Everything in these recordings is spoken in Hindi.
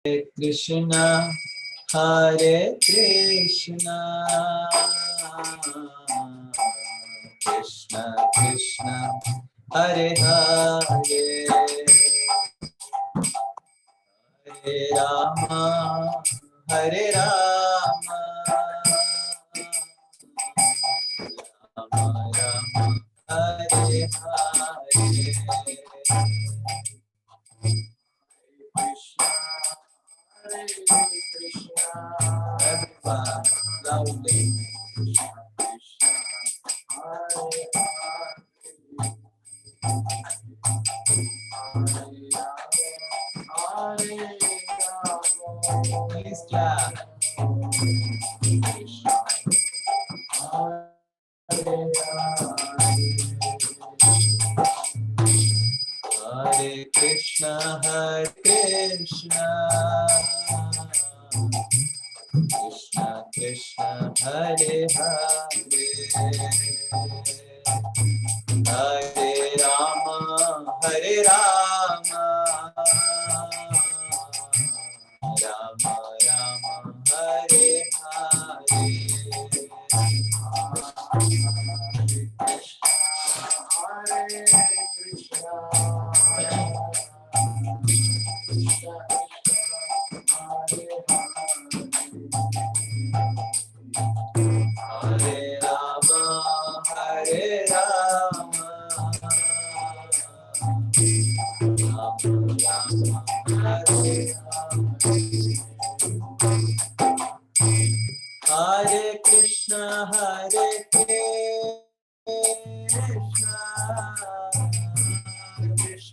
Krishna Hare Krishna Krishna Krishna Hare Hare Hare Rama Hare Rama Rama Rama Hare Hare Krishna Hare Krishna everyone loudly Krishna Krishna Hare Hare Hare Rama please clap Krishna Hare Hare Krishna Krishna Krishna Hare Hare Hare Rama Hare Rama Rama Rama Hare Hare Hare Krishna Krishna Hare Rama Hare Rama Rama Rama Hare Hare Krishna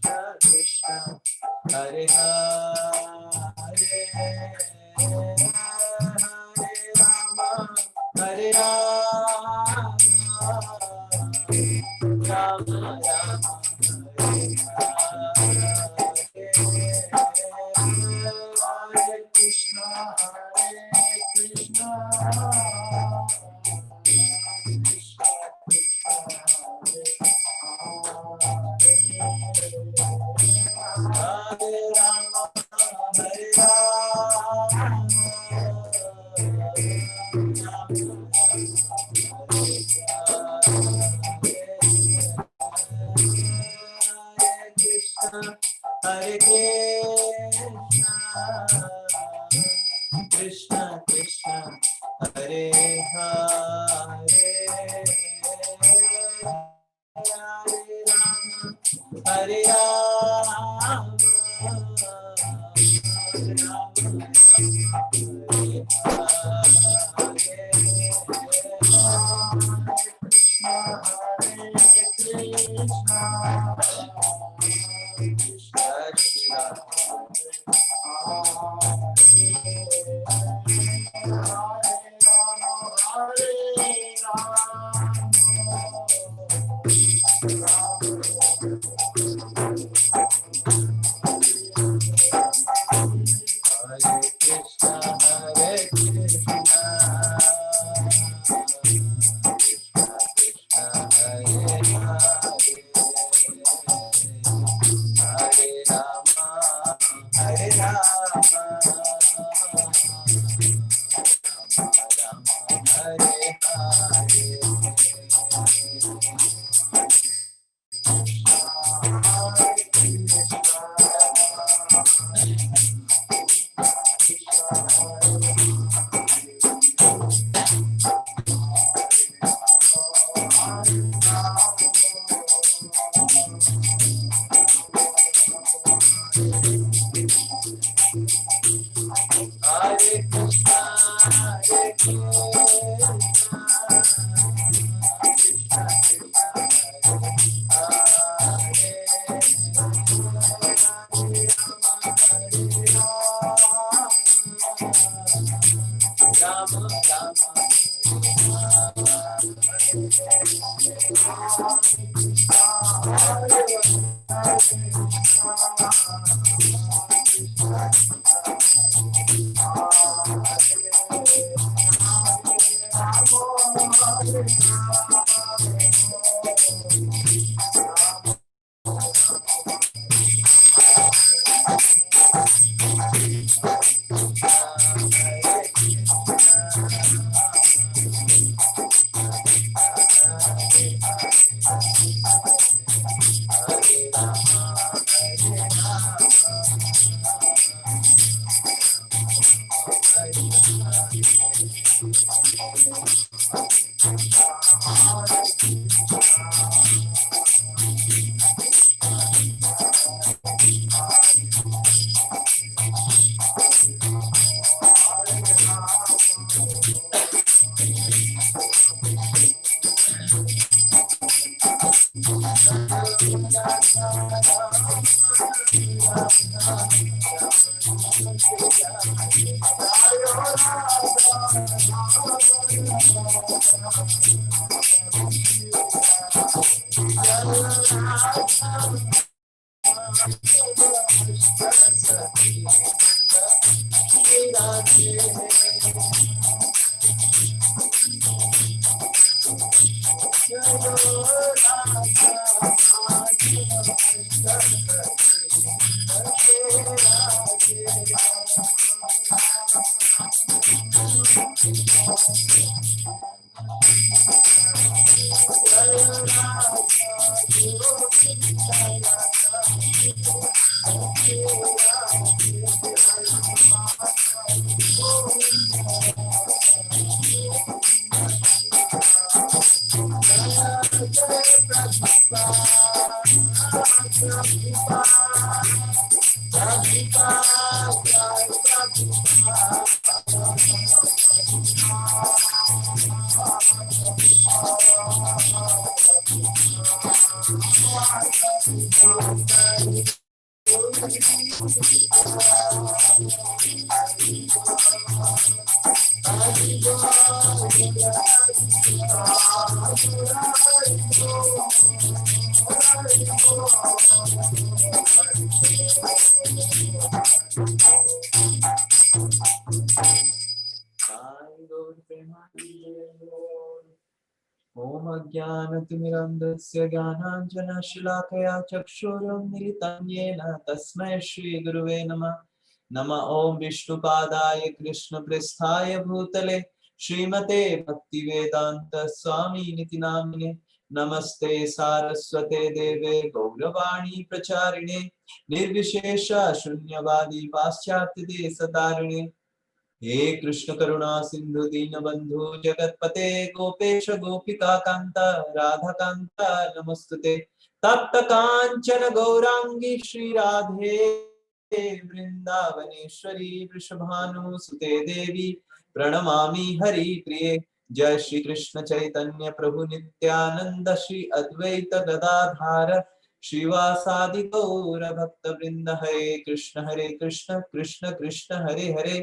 Krishna Krishna Hare Hare Hare Rama Hare Rama Rama Rama Hare Hare Krishna Krishna Hare Rama Hare Krishna Hare Krishna Krishna Krishna Hare Hare Hare Rama Hare Rama ओम अज्ञानतिमिरन्धस्य ज्ञानाञ्जनशलाकया चक्षुरुन्मिलितं येन तस्मै श्रीगुरुवे नमः। नमः ओम विष्णुपादाय कृष्णप्रेष्ठाय भूतले श्रीमते भक्तिवेदांत स्वामिनिति नामिने। नमस्ते सारस्वते देवे गौरवाणी प्रचारिणे निर्विशेष शून्यवादी पाश्चात्य देशतारिणे। हे कृष्ण करुणा सिंधु दीनबंधु जगतपते गोपेश गोपिका कांता राधा कांता नमस्तुते। तप्त कांचन गौरांगी श्री राधे वृंदावनेश्वरी वृषभानुसुते देवी प्रणमामि हरि प्रिये। जय श्री कृष्ण चैतन्य प्रभु नित्यानंद श्री अद्वैत गदाधार श्रीवासादि गौर भक्त वृंद। हरे कृष्ण कृष्ण कृष्ण हरे हरे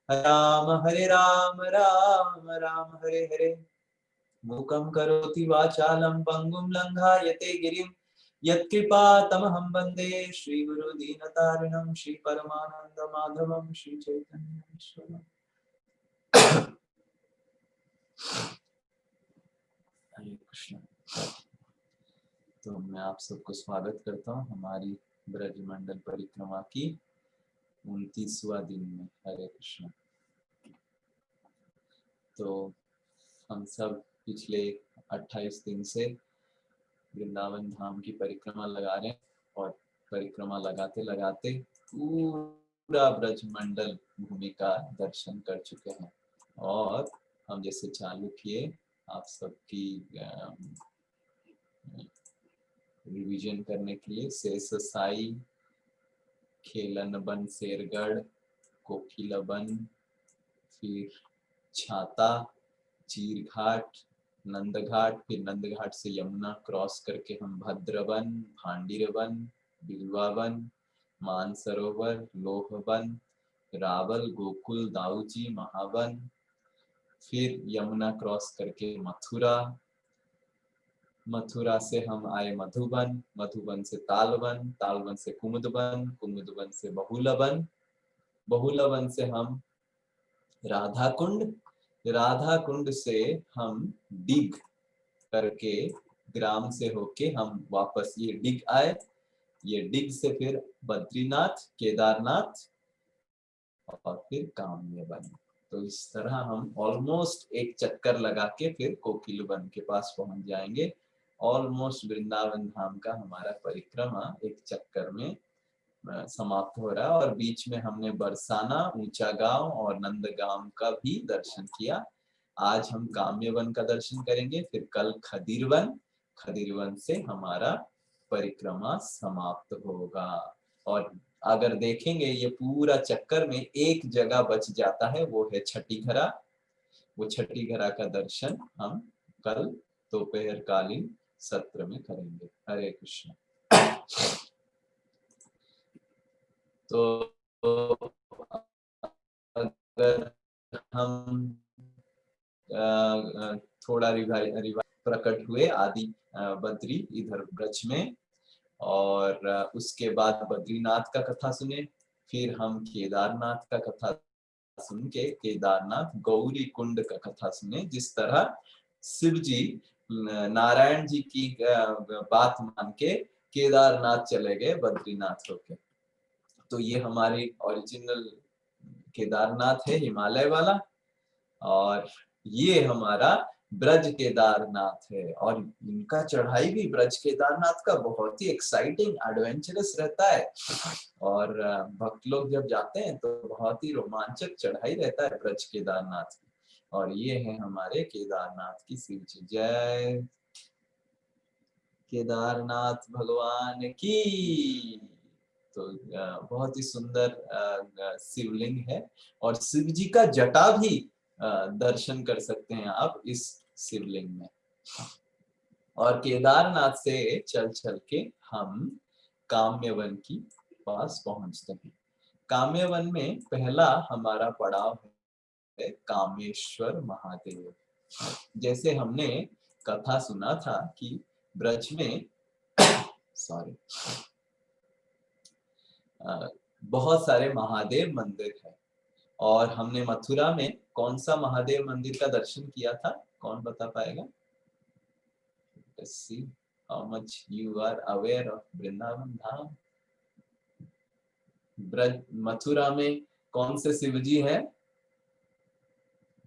राम राम राम हरे हरे। मूकं करोति वाचालं पंगुं लंघायते गिरिं यत्कृपातमहं वन्दे श्रीगुरु दीनतारिणं श्रीपरमानंद माधवं श्रीचैतन्येश्वरम्। हरे कृष्ण। तो मैं आप सबको स्वागत करता हूँ हमारी ब्रजमंडल परिक्रमा की 29वां दिन में। हरे कृष्ण। तो हम सब पिछले 28 दिन से वृंदावन धाम की परिक्रमा लगा रहे हैं और परिक्रमा लगाते लगाते पूरा ब्रजमंडल भूमि का दर्शन कर चुके हैं। और हम जैसे चालू किए आप सबकी रिवीजन करने के लिए शेष साई, खेलन बन शेरगढ़, कोकिलबन, फिर छाता, चीर घाट, नंद घाट, फिर नंद घाट से यमुना क्रॉस करके हम भद्रवन, भांडीरवन, बिलवावन, मानसरोवर, लोहवन, रावल, गोकुल, दाऊजी, महावन, फिर यमुना क्रॉस करके मथुरा, मथुरा से हम आए मधुबन, मधुबन से तालवन, तालवन से कुमुदवन, कुमुदवन से बहुलवन, बहुलवन से हम राधा कुंड, राधा कुंड से हम डिग करके ग्राम से होके हम वापस ये डिग आए। ये डिग से फिर बद्रीनाथ, केदारनाथ और फिर काम्यवन। तो इस तरह हम ऑलमोस्ट एक चक्कर लगा के फिर कोकिलवन के पास पहुंच जाएंगे। ऑलमोस्ट वृंदावन धाम का हमारा परिक्रमा एक चक्कर में समाप्त हो रहा है। और बीच में हमने बरसाना, ऊंचा गांव और नंदगांव का भी दर्शन किया। आज हम काम्यवन का दर्शन करेंगे, फिर कल खदीरवन, खदीरवन से हमारा परिक्रमा समाप्त होगा। और अगर देखेंगे ये पूरा चक्कर में एक जगह बच जाता है, वो है छठी घरा। वो छठी घरा का दर्शन हम कल दोपहर कालीन सत्र में करेंगे। हरे कृष्ण। तो अगर हम थोड़ा रिवाइज प्रकट हुए आदि बद्री इधर ब्रज में, और उसके बाद बद्रीनाथ का कथा सुने, फिर हम केदारनाथ का कथा सुन के केदारनाथ गौरी कुंड का कथा सुने। जिस तरह शिव जी नारायण जी की बात मान के केदारनाथ चले गए बद्रीनाथ होके। तो ये हमारी ओरिजिनल केदारनाथ है, हिमालय वाला, और ये हमारा ब्रज केदारनाथ है। और इनका चढ़ाई भी ब्रज केदारनाथ का बहुत ही एक्साइटिंग एडवेंचरस रहता है, और भक्त लोग जब जाते हैं तो बहुत ही रोमांचक चढ़ाई रहता है ब्रज केदारनाथ की। और ये है हमारे केदारनाथ की शिव जी। जय केदारनाथ भगवान की। तो बहुत ही सुंदर शिवलिंग है, और शिव जी का जटा भी दर्शन कर सकते हैं आप इस शिवलिंग में। और केदारनाथ से चल चल के हम काम्यवन की पास पहुंचते हैं। काम्यवन में पहला हमारा पड़ाव है कामेश्वर महादेव। जैसे हमने कथा सुना था कि ब्रज में सॉरी बहुत सारे महादेव मंदिर है, और हमने मथुरा में कौन सा महादेव मंदिर का दर्शन किया था? कौन बता पाएगा? Let's see how much you are aware of Vrindavan धाम। ब्रज मथुरा में कौन से शिवजी हैं?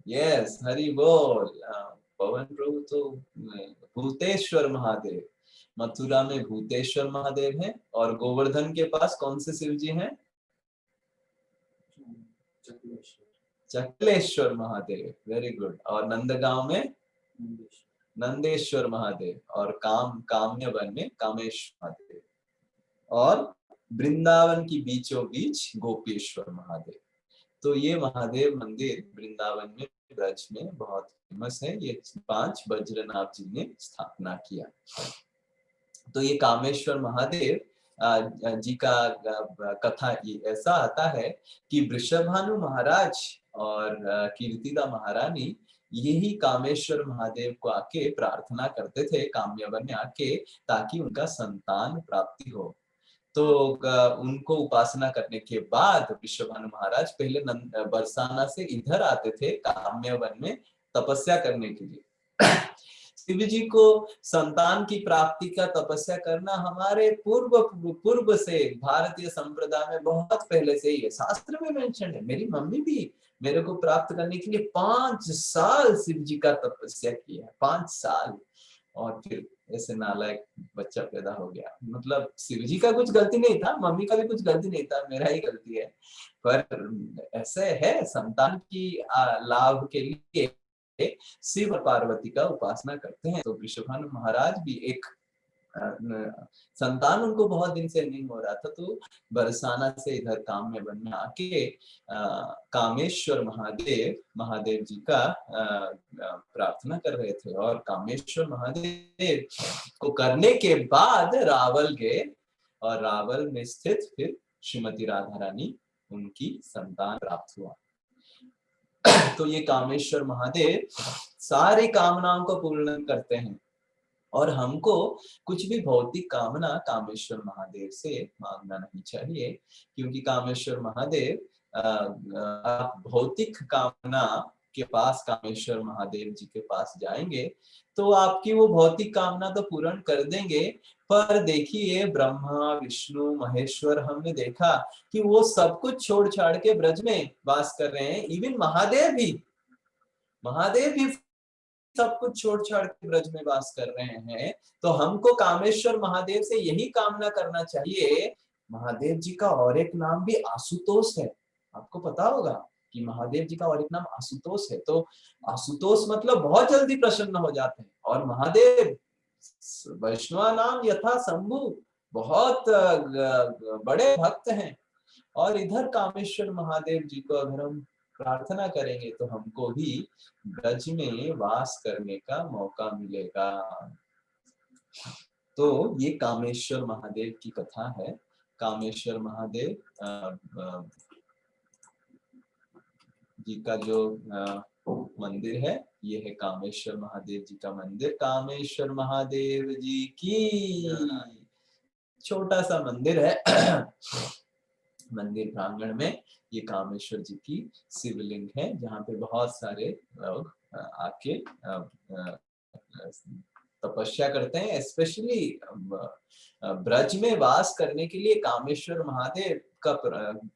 यस, हरि बोल। पवन प्रभु तो भूतेश्वर महादेव। मथुरा में भूतेश्वर महादेव हैं, और गोवर्धन के पास कौन से शिवजी हैं? Chakleshwar Mahadev, very good. और नंदगांव में नंदेश्वर महादेव, और काम्यवन में कामेश्वर महादेव, और वृंदावन की बीचों बीच गोपेश्वर महादेव। तो ये महादेव मंदिर वृंदावन में ब्रज में बहुत फेमस है। ये 5 वज्रनाथ जी ने स्थापना किया। तो ये कामेश्वर महादेव जी का कथा ये ऐसा आता है कि वृषभानु महाराज और कीर्तिदा महारानी यही कामेश्वर महादेव को आके प्रार्थना करते थे काम्यवन में आके, ताकि उनका संतान प्राप्ति हो। तो उनको उपासना करने के बाद वृषभानु महाराज पहले बरसाना से इधर आते थे काम्यवन में तपस्या करने के लिए। शिव जी को संतान की प्राप्ति का तपस्या करना हमारे पूर्व से भारतीय संप्रदाय में बहुत पहले से ही है, शास्त्र में मेंशन है। मेरी मम्मी भी मेरे को प्राप्त करने के लिए 5 साल शिव जी का तपस्या किया है, 5 साल। और फिर ऐसे नालायक बच्चा पैदा हो गया। मतलब शिव जी का कुछ गलती नहीं था, मम्मी का भी कुछ गलती नहीं था, मेरा ही गलती है। पर ऐसे है, संतान की लाभ के लिए शिव और पार्वती का उपासना करते हैं। तो वृषभानु महाराज भी एक संतान उनको बहुत दिन से नहीं हो रहा था, तो बरसाना से इधर काम्यवन में आके कामेश्वर महादेव जी का प्रार्थना कर रहे थे। और कामेश्वर महादेव को करने के बाद रावल गए, और रावल में स्थित फिर श्रीमती राधा रानी उनकी संतान प्राप्त हुआ। तो ये कामेश्वर महादेव सारी कामनाओं को पूर्ण करते हैं, और हमको कुछ भी भौतिक कामना कामेश्वर महादेव से मांगना नहीं चाहिए, क्योंकि कामेश्वर महादेव आप भौतिक कामना के पास कामेश्वर महादेव जी के पास जाएंगे तो आपकी वो भौतिक कामना तो पूर्ण कर देंगे, पर देखिए ब्रह्मा विष्णु महेश्वर हमने देखा कि वो सब कुछ छोड़ छाड़ के ब्रज में वास कर रहे हैं। इवन महादेव भी सब कुछ छोड़ छाड़ के ब्रज में वास कर रहे हैं। तो हमको कामेश्वर महादेव से यही कामना करना चाहिए। महादेव जी का और एक नाम भी आशुतोष है, आपको पता होगा कि महादेव जी का और एक नाम आशुतोष है। तो आशुतोष मतलब बहुत जल्दी प्रसन्न हो जाते हैं, और महादेव वैष्णव नाम यथा शंभु बहुत बड़े भक्त हैं। और इधर कामेश्वर महादेव जी को अगर हम प्रार्थना करेंगे तो हमको भी ब्रज में वास करने का मौका मिलेगा। तो ये कामेश्वर महादेव की कथा है। कामेश्वर महादेव जी का जो मंदिर है, ये है कामेश्वर महादेव जी का मंदिर। कामेश्वर महादेव जी की छोटा सा मंदिर है मंदिर प्रांगण में ये कामेश्वर जी की शिवलिंग है, जहाँ पे बहुत सारे लोग आके तपस्या करते हैं। स्पेशली ब्रज में वास करने के लिए कामेश्वर महादेव का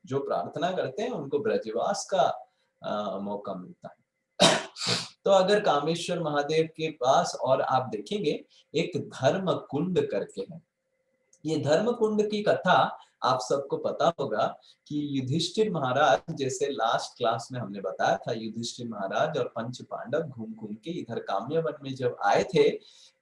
जो प्रार्थना करते हैं उनको ब्रजवास का मौका मिलता है। तो अगर कामेश्वर महादेव के पास, और आप देखेंगे एक धर्म कुंड करके है, ये धर्म कुंड की कथा आप सबको पता होगा कि युधिष्ठिर महाराज, जैसे लास्ट क्लास में हमने बताया था, युधिष्ठिर महाराज और पंच पांडव घूम घूम के इधर काम्यवन में जब आए थे,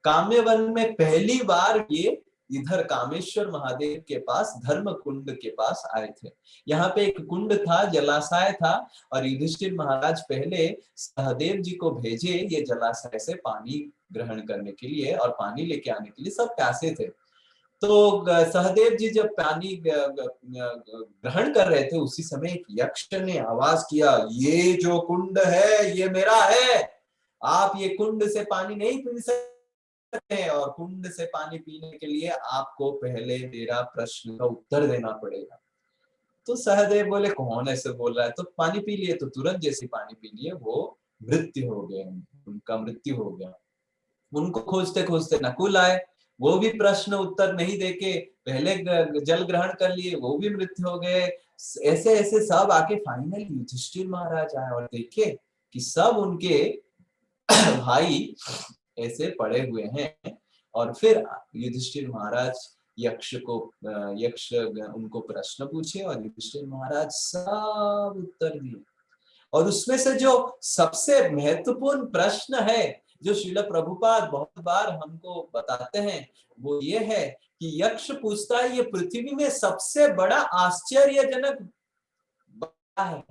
काम्यवन में पहली बार ये इधर कामेश्वर महादेव के पास धर्म कुंड के पास आए थे। यहाँ पे एक कुंड था, जलाशय था, और युधिष्ठिर महाराज पहले सहदेव जी को भेजे ये जलाशय से पानी ग्रहण करने के लिए और पानी लेके आने के लिए। सब प्यासे थे। तो सहदेव जी जब पानी ग्रहण कर रहे थे, उसी समय एक यक्ष ने आवाज किया, ये जो कुंड है ये मेरा है, आप ये कुंड से पानी नहीं पी सकते, और कुंड से पानी पीने के लिए आपको पहले मेरा प्रश्न का उत्तर देना पड़ेगा। तो सहदेव बोले, कौन ऐसे बोल रहा है? तो पानी पी लिए। तो तुरंत जैसे पानी पी लिए वो मृत्यु हो गए, उनका मृत्यु हो गया। उनको खोजते खोजते नकुल आए, वो भी प्रश्न उत्तर नहीं देके पहले जल ग्रहण कर लिए, वो भी मृत्यु हो गए। ऐसे ऐसे सब आके फाइनली युधिष्ठिर महाराज आए और देखे कि सब उनके भाई ऐसे पड़े हुए हैं। और फिर युधिष्ठिर महाराज यक्ष उनको प्रश्न पूछे और युधिष्ठिर महाराज सब उत्तर दिए। और उसमें से जो सबसे महत्वपूर्ण प्रश्न है, जो श्रील प्रभुपाद बहुत बार हमको बताते हैं, वो ये है कि यक्ष पूछता है, ये पृथ्वी में सबसे बड़ा आश्चर्यजनक है।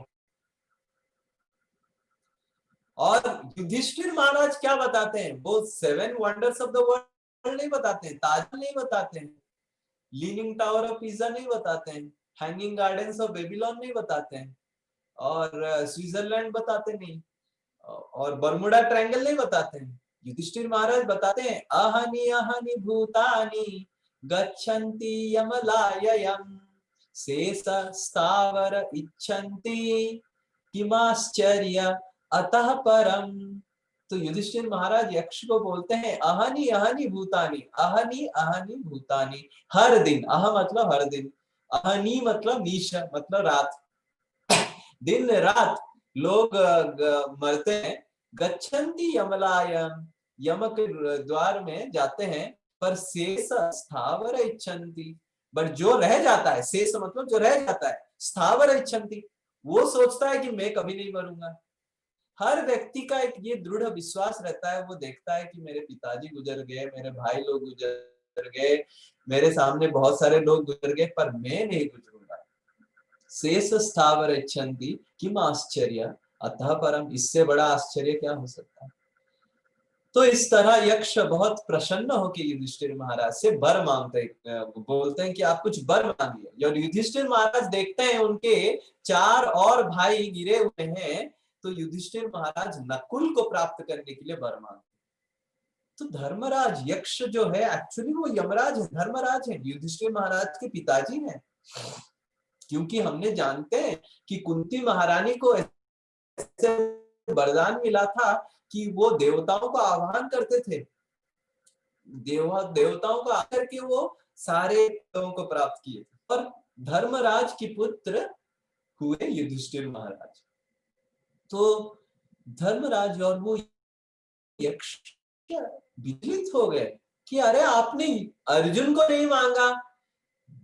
और युधिष्ठिर महाराज क्या बताते हैं? वो 7 वंडर्स ऑफ द वर्ल्ड नहीं बताते हैं, ताजमहल नहीं बताते हैं, लीनिंग टावर ऑफ पिज़ा नहीं बताते हैं, हैंगिंग गार्डन्स ऑफ बेबीलोन नहीं बताते हैं, और स्विट्जरलैंड बताते नहीं, और बर्मुडा ट्रायंगल नहीं बताते हैं। युधिष्ठिर महाराज बताते हैं, अहनि अहनि भूतानि गच्छन्ति यमलाययम् शेष स्थावर इच्छन्ति किमाश्चर्य अतः परम। तो युधिष्ठिर महाराज यक्ष को बोलते हैं, अहनि अहनि भूतानि, अहनि अहनि भूतानि, हर दिन, अह मतलब हर दिन, अहनि मतलब नीश मतलब रात, दिन रात लोग मरते हैं। गच्छन्ति यमलायम, यम के द्वार में जाते हैं, पर शेष स्थावर इच्छन्ति, बट जो रह जाता है, शेष मतलब जो रह जाता है, स्थावर इच्छन्ति, वो सोचता है कि मैं कभी नहीं मरूंगा। हर व्यक्ति का एक ये दृढ़ विश्वास रहता है, वो देखता है कि मेरे पिताजी गुजर गए, मेरे भाई लोग गुजर गए, मेरे सामने बहुत सारे लोग गुजर गए, पर मैं नहीं गुजरूंगा। शेष स्थावर इच्छन्ति किम आश्चर्य अतः परम, इससे बड़ा आश्चर्य क्या हो सकता है। तो इस तरह यक्ष बहुत प्रसन्न होकर युधिष्ठिर महाराज से वर मांगते, बोलते हैं कि आप कुछ वर मांगिए। और युधिष्ठिर महाराज देखते हैं उनके 4 और भाई गिरे हुए हैं, तो युधिष्ठिर महाराज नकुल को प्राप्त करने के लिए वर मांगते। तो धर्मराज यक्ष जो है, एक्चुअली वो यमराज है, धर्मराज है, युधिष्ठिर महाराज के पिताजी हैं। क्योंकि हमने जानते हैं कि कुंती महारानी को ऐसे वरदान मिला था कि वो देवताओं का आह्वान करते थे, देवताओं का आकर के वो सारे लोगों को प्राप्त किए थे। और धर्मराज के पुत्र हुए युधिष्ठिर महाराज। तो धर्मराज और वो यक्ष विचलित हो गए कि अरे आपने अर्जुन को नहीं मांगा,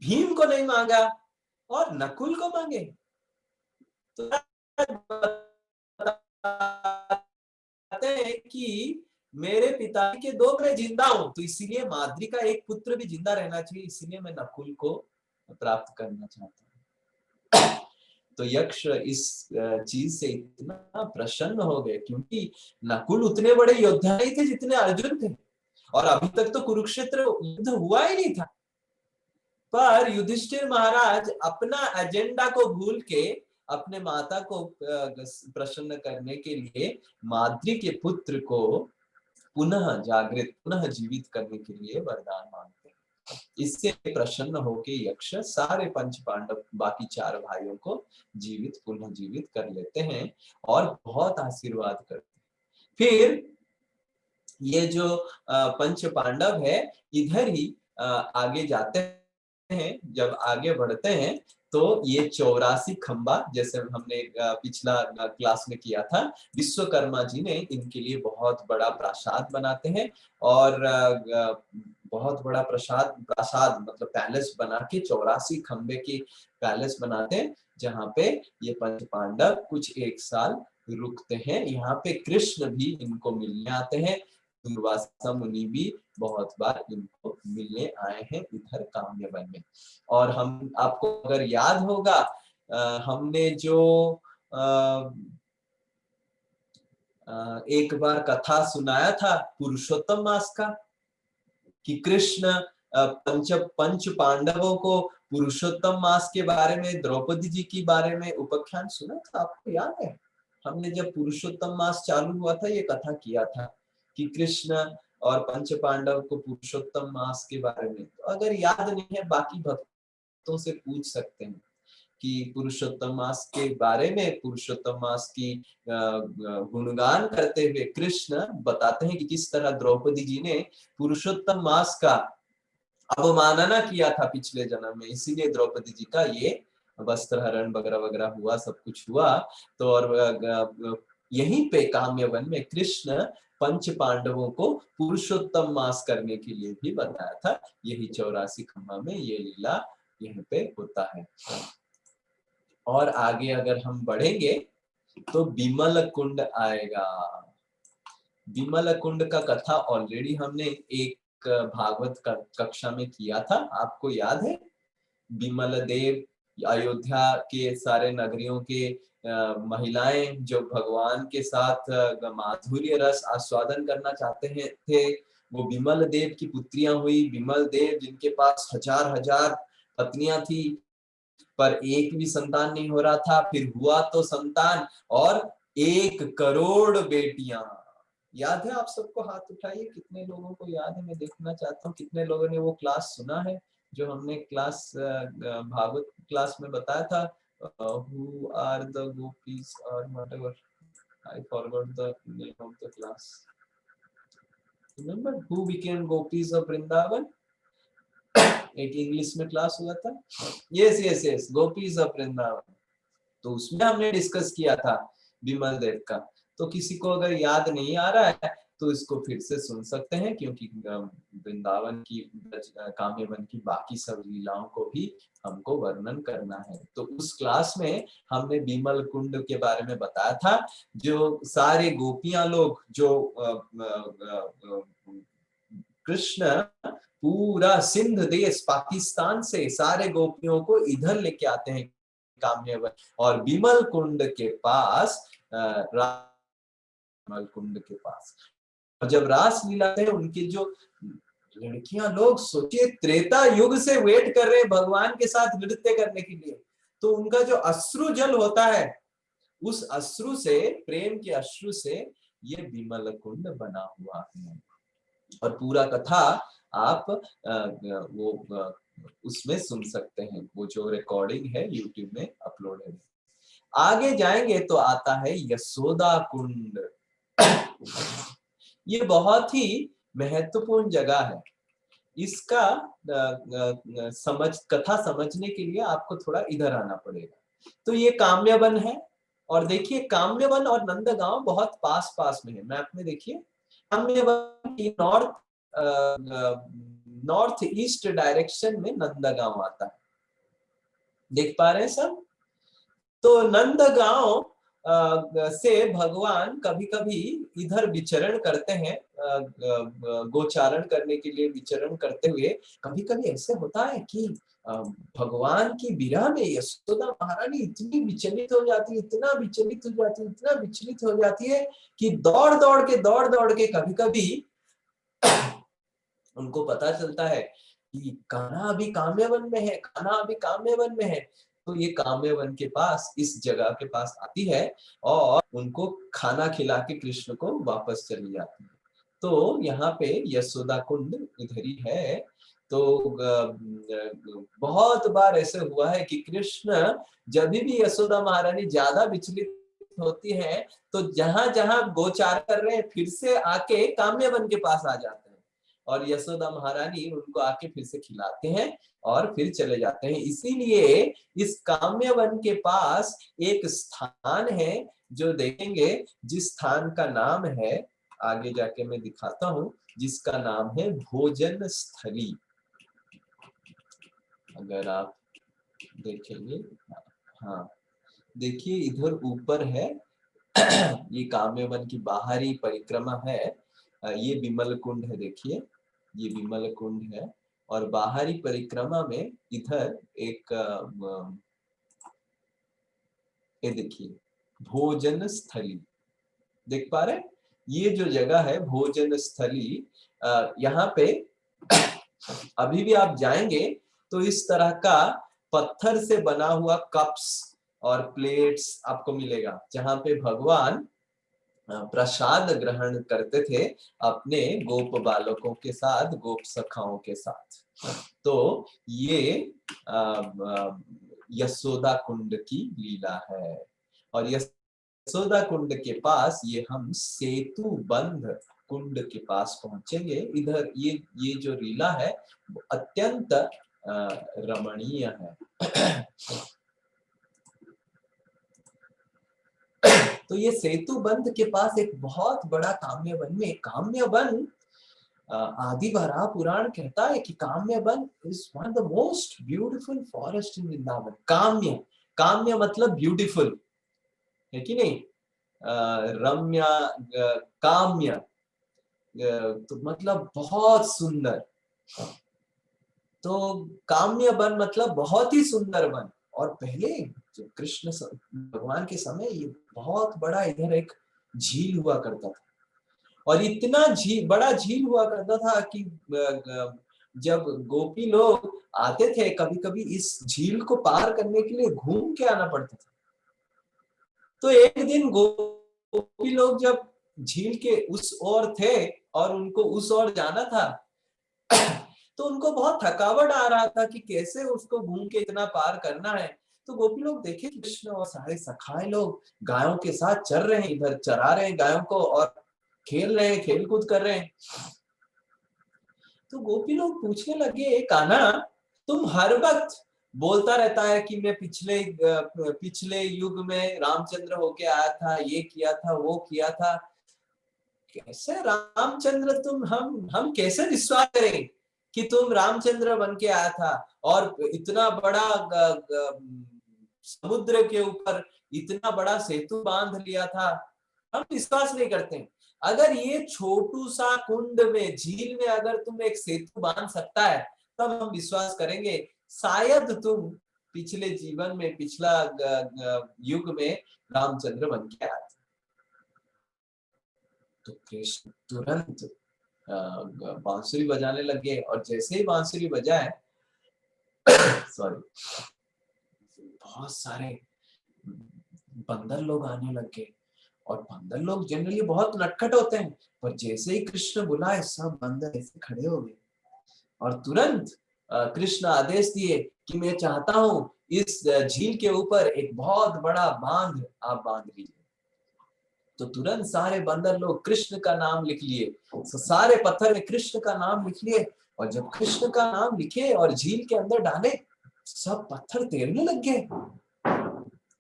भीम को नहीं मांगा, और नकुल को मांगे। तो बताते हैं कि मेरे पिता के 2 मैं जिंदा हूं, तो इसीलिए माद्री का एक पुत्र भी जिंदा रहना चाहिए, इसीलिए मैं नकुल को प्राप्त करना चाहता हूँ। तो यक्ष इस चीज से इतना प्रसन्न हो गए, क्योंकि नकुल उतने बड़े योद्धा नहीं थे जितने अर्जुन थे, और अभी तक तो कुरुक्षेत्र युद्ध हुआ ही नहीं था। पर युधिष्ठिर महाराज अपना एजेंडा को भूल के अपने माता को प्रसन्न करने के लिए माद्री के पुत्र को पुनः जागृत, पुनः जीवित करने के लिए वरदान मांगते हैं। इससे प्रसन्न होके यक्ष सारे पंच पांडव बाकी 4 भाइयों को जीवित, पुनः जीवित कर लेते हैं और बहुत आशीर्वाद करते हैं। फिर ये जो पंच पांडव है इधर ही आगे जाते हैं। जब आगे बढ़ते हैं तो ये 84 खंबा, जैसे हमने पिछला क्लास में किया था, विश्वकर्मा जी ने इनके लिए बहुत बड़ा प्रासाद बनाते हैं और बहुत बड़ा प्रासाद मतलब पैलेस बना के 84 खंबे की पैलेस बनाते हैं, जहाँ पे ये पंच पांडव कुछ 1 साल रुकते हैं। यहाँ पे कृष्ण भी इनको मिलने आते हैं। दुर्वासा मुनि भी बहुत बार इनको मिलने आए हैं इधर काम्यवन में। और हम आपको अगर याद होगा हमने जो एक बार कथा सुनाया था पुरुषोत्तम मास का, कि कृष्ण पंच पांडवों को पुरुषोत्तम मास के बारे में, द्रौपदी जी के बारे में उपाख्यान सुना था, आपको याद है? हमने जब पुरुषोत्तम मास चालू हुआ था ये कथा किया था कि कृष्ण और पंच पांडव को पुरुषोत्तम मास के बारे में। तो अगर याद नहीं है बाकी भक्तों से पूछ सकते हैं कि पुरुषोत्तम मास के बारे में, पुरुषोत्तम मास की गुणगान करते हुए कृष्ण बताते हैं कि किस तरह द्रौपदी जी ने पुरुषोत्तम मास का अवमानना किया था पिछले जन्म में, इसीलिए द्रौपदी जी का ये वस्त्र हरण वगैरह वगैरह हुआ, सब कुछ हुआ। तो और यहीं पे काम्यवन में कृष्ण पंच पांडवों को पुरुषोत्तम मास करने के लिए भी बताया था। यही 84 खंबा में ये लीला यहीं पे होता है। और आगे अगर हम बढ़ेंगे तो विमल कुंड आएगा। विमल कुंड का कथा ऑलरेडी हमने एक भागवत कक्षा में किया था, आपको याद है? विमल देव अयोध्या के सारे नगरियों के महिलाएं जो भगवान के साथ माधुर्य रस आस्वादन करना चाहते हैं थे, वो विमल देव की पुत्रियां हुई। विमल देव जिनके पास हजार हजार पत्नियां थी पर एक भी संतान नहीं हो रहा था, फिर हुआ तो संतान, और 1 करोड़ बेटियां। याद है आप सबको? हाथ उठाइए कितने लोगों को याद है, मैं देखना चाहता हूँ कितने लोगों ने वो क्लास सुना है जो हमने क्लास भागवत क्लास में बताया था। हु आर द गोपीज और whatever, I forgot the name of the class. Remember who became gopis of Vrindavan? एक इंग्लिश में क्लास हुआ था। Yes yes yes, gopis of Vrindavan. तो उसमें हमने डिस्कस किया था विमल देव का। तो किसी को अगर याद नहीं आ रहा है तो इसको फिर से सुन सकते हैं, क्योंकि वृंदावन की, काम्यवन की बाकी सब लीलाओं को भी हमको वर्णन करना है। तो उस क्लास में हमने विमल कुंड के बारे में बताया था। जो सारे गोपियां लोग, जो कृष्ण पूरा सिंध देश पाकिस्तान से सारे गोपियों को इधर लेके आते हैं काम्यवन, और विमल कुंड के पास विमल कुंड के पास और जब रास लीला है, उनके जो लड़कियां लोग, सोचिए त्रेता युग से वेट कर रहे हैं भगवान के साथ नृत्य करने के लिए, तो उनका जो अश्रु जल होता है, उस अश्रु से, प्रेम के अश्रु से ये विमल कुंड बना हुआ है। और पूरा कथा आप वो उसमें सुन सकते हैं, वो जो रिकॉर्डिंग है यूट्यूब में अपलोड है। आगे जाएंगे तो आता है यशोदा कुंड। ये बहुत ही महत्वपूर्ण जगह है। इसका कथा समझने के लिए आपको थोड़ा इधर आना पड़ेगा। तो ये काम्यवन है, और देखिए काम्यवन और नंदगांव बहुत पास पास में है। मैप में देखिए, काम्यवन की नॉर्थ ईस्ट डायरेक्शन में नंदगांव आता है, देख पा रहे हैं सब? तो नंदगांव से भगवान कभी कभी इधर विचरण करते हैं, गोचारण करने के लिए विचरण करते हुए। कभी कभी ऐसे होता है कि भगवान की विरह में यशोदा महारानी इतनी विचलित हो जाती है, इतना विचलित हो जाती है, इतना विचलित हो जाती है कि दौड़ दौड़ के कभी कभी उनको पता चलता है कि कान्हा अभी काम्यवन में है, कान्हा अभी काम्यवन में है। तो ये काम्य वन के पास इस जगह के पास आती है और उनको खाना खिला के कृष्ण को वापस चली जाती है। तो यहाँ पे यशोदा कुंड इधर ही है। तो बहुत बार ऐसे हुआ है कि कृष्ण जब भी यशोदा महारानी ज्यादा विचलित होती है तो जहां जहां गोचार कर रहे हैं फिर से आके काम्य वन के पास आ जाते हैं और यशोदा महारानी उनको आके फिर से खिलाते हैं और फिर चले जाते हैं। इसीलिए इस काम्य वन के पास एक स्थान है जो देखेंगे, जिस स्थान का नाम है, आगे जाके मैं दिखाता हूं, जिसका नाम है भोजन स्थली। अगर आप देखेंगे, हाँ देखिए इधर ऊपर है ये काम्य वन की बाहरी परिक्रमा है। ये विमल कुंड है, देखिए ये विमल कुंड है और बाहरी परिक्रमा में इधर एक ये देखिए भोजन स्थली देख पा रहे हैं? ये जो जगह है भोजन स्थली, यहाँ पे अभी भी आप जाएंगे तो इस तरह का पत्थर से बना हुआ कप्स और प्लेट्स आपको मिलेगा जहां पे भगवान प्रसाद ग्रहण करते थे अपने गोप बालकों के साथ, गोप सखाओं के साथ। तो ये यशोदा कुंड की लीला है और यशोदा कुंड के पास ये हम सेतु बंध कुंड के पास पहुंचेंगे। इधर ये जो लीला है वो अत्यंत रमणीय है। तो ये सेतु बंध के पास एक बहुत बड़ा काम्य वन में, काम्य वन आदि वराह पुराण कहता है कि Kamya Van is one of the most beautiful forest in Vrindavan. Kamya, Kamya मतलब ब्यूटीफुल है कि नहीं? रम्य, काम्य तो मतलब बहुत सुंदर। तो काम्य वन मतलब बहुत ही सुंदर वन। और पहले जो कृष्ण भगवान के समय ये बहुत बड़ा इधर एक झील हुआ करता था और इतना बड़ा झील हुआ करता था कि जब गोपी लोग आते थे कभी कभी इस झील को पार करने के लिए घूम के आना पड़ता था। तो एक दिन गोपी लोग जब झील के उस ओर थे और उनको उस ओर जाना था तो उनको बहुत थकावट आ रहा था कि कैसे उसको घूम के इतना पार करना है। तो गोपी लोग देखे कृष्ण और सारे सखाए लोग गायों के साथ चर रहे हैं, इधर चरा रहे हैं गायों को और खेल रहे हैं, खेल कूद कर रहे हैं। तो गोपी लोग पूछने लगे, कान्हा तुम हर वक्त बोलता रहता है कि मैं पिछले युग में रामचंद्र होके आया था, ये किया था, वो किया था। कैसे रामचंद्र तुम, हम कैसे विश्वास करें कि तुम रामचंद्र बन के आया था और इतना बड़ा समुद्र के ऊपर इतना बड़ा सेतु बांध लिया था? हम विश्वास नहीं करते। अगर ये छोटू सा कुंड में, झील में अगर तुम एक सेतु बांध सकता है तब हम विश्वास करेंगे शायद तुम पिछले जीवन में, पिछला युग में रामचंद्र बन के आया था। तो कृष्ण तुरंत बांसुरी बजाने लगे और जैसे ही बांसुरी बजाए सॉरी, बहुत सारे बंदर लोग आने लगे। और बंदर लोग जनरली बहुत नटखट होते हैं, पर जैसे ही कृष्ण बुलाए सब बंदर ऐसे खड़े हो गए और तुरंत कृष्ण आदेश दिए कि मैं चाहता हूं इस झील के ऊपर एक बहुत बड़ा बांध आप बांध लीजिए। तो तुरंत सारे बंदर लोग कृष्ण का नाम लिख लिए, सारे पत्थर में कृष्ण का नाम लिख लिए और जब कृष्ण का नाम लिखे और झील के अंदर डाले सब पत्थर तैरने लग गए।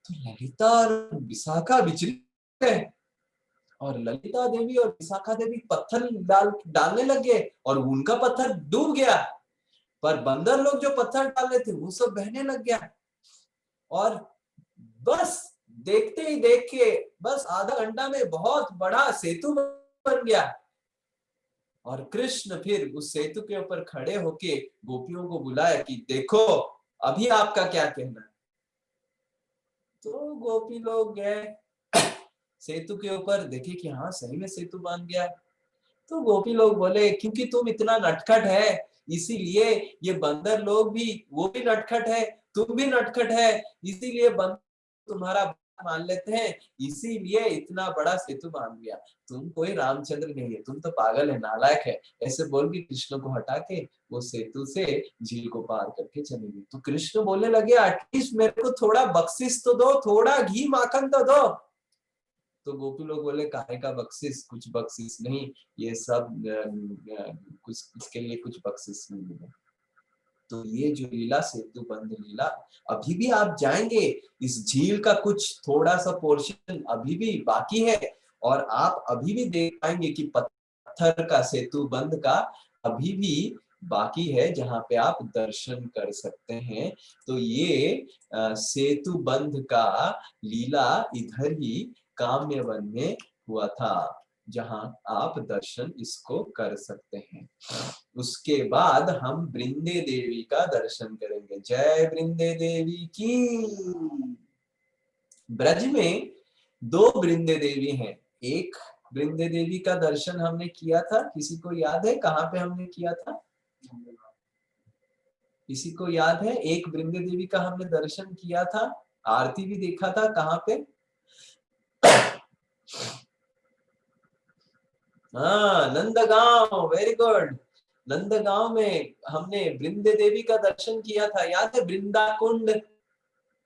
तो ललिता और विशाखा विचलित गए और ललिता देवी और विशाखा देवी पत्थर डालने लग गए और उनका पत्थर डूब गया, पर बंदर लोग जो पत्थर डाल रहे थे वो सब बहने लग गया। और बस देखते ही देख के बस आधा घंटा में बहुत बड़ा सेतु बन गया और कृष्ण फिर उस सेतु के ऊपर खड़े होके गोपियों को बुलाया कि देखो अभी आपका क्या कहना है। तो गोपी लोग गए सेतु के ऊपर, देखे कि हाँ सही में सेतु बन गया। तो गोपी लोग बोले क्योंकि तुम इतना नटखट है इसीलिए ये बंदर लोग भी, वो भी नटखट है, तुम भी नटखट है, इसीलिए बंदर तुम्हारा बात मान लेते हैं, इसीलिए इतना बड़ा सेतु बांध दिया। तुम कोई रामचंद्र नहीं है, तुम तो पागल है, नालायक है। ऐसे बोल के कृष्ण को हटा के वो सेतु से झील को पार करके चले गए। तो कृष्ण बोलने लगे एटलीस्ट मेरे को थोड़ा बख्शिश तो दो, थोड़ा घी माखन तो दो। तो गोपी लोग बोले काहे का बख्शिश, कुछ बख्शिश नहीं, ये सब कुछ इसके लिए कुछ बख्शिश नहीं मिले। तो ये जो लीला सेतु बंध लीला, अभी भी आप जाएंगे इस झील का कुछ थोड़ा सा पोर्शन अभी भी बाकी है, और आप अभी भी देख पाएंगे कि पत्थर का सेतु बंध का अभी भी बाकी है, जहां पे आप दर्शन कर सकते हैं। तो ये सेतु बंध का लीला इधर ही काम्यवन में हुआ था, जहां आप दर्शन इसको कर सकते हैं। उसके बाद हम वृंदे देवी का दर्शन करेंगे। जय वृंदे देवी की। ब्रज में दो वृंदे देवी हैं। एक वृंदे देवी का दर्शन हमने किया था, किसी को याद है कहाँ पे हमने किया था? किसी को याद है? एक वृंदे देवी का हमने दर्शन किया था, आरती भी देखा था, कहाँ पे? हाँ, नंदगांव, वेरी गुड। नंदगांव में हमने वृंदे देवी का दर्शन किया था, याद है? वृंदा कुंड।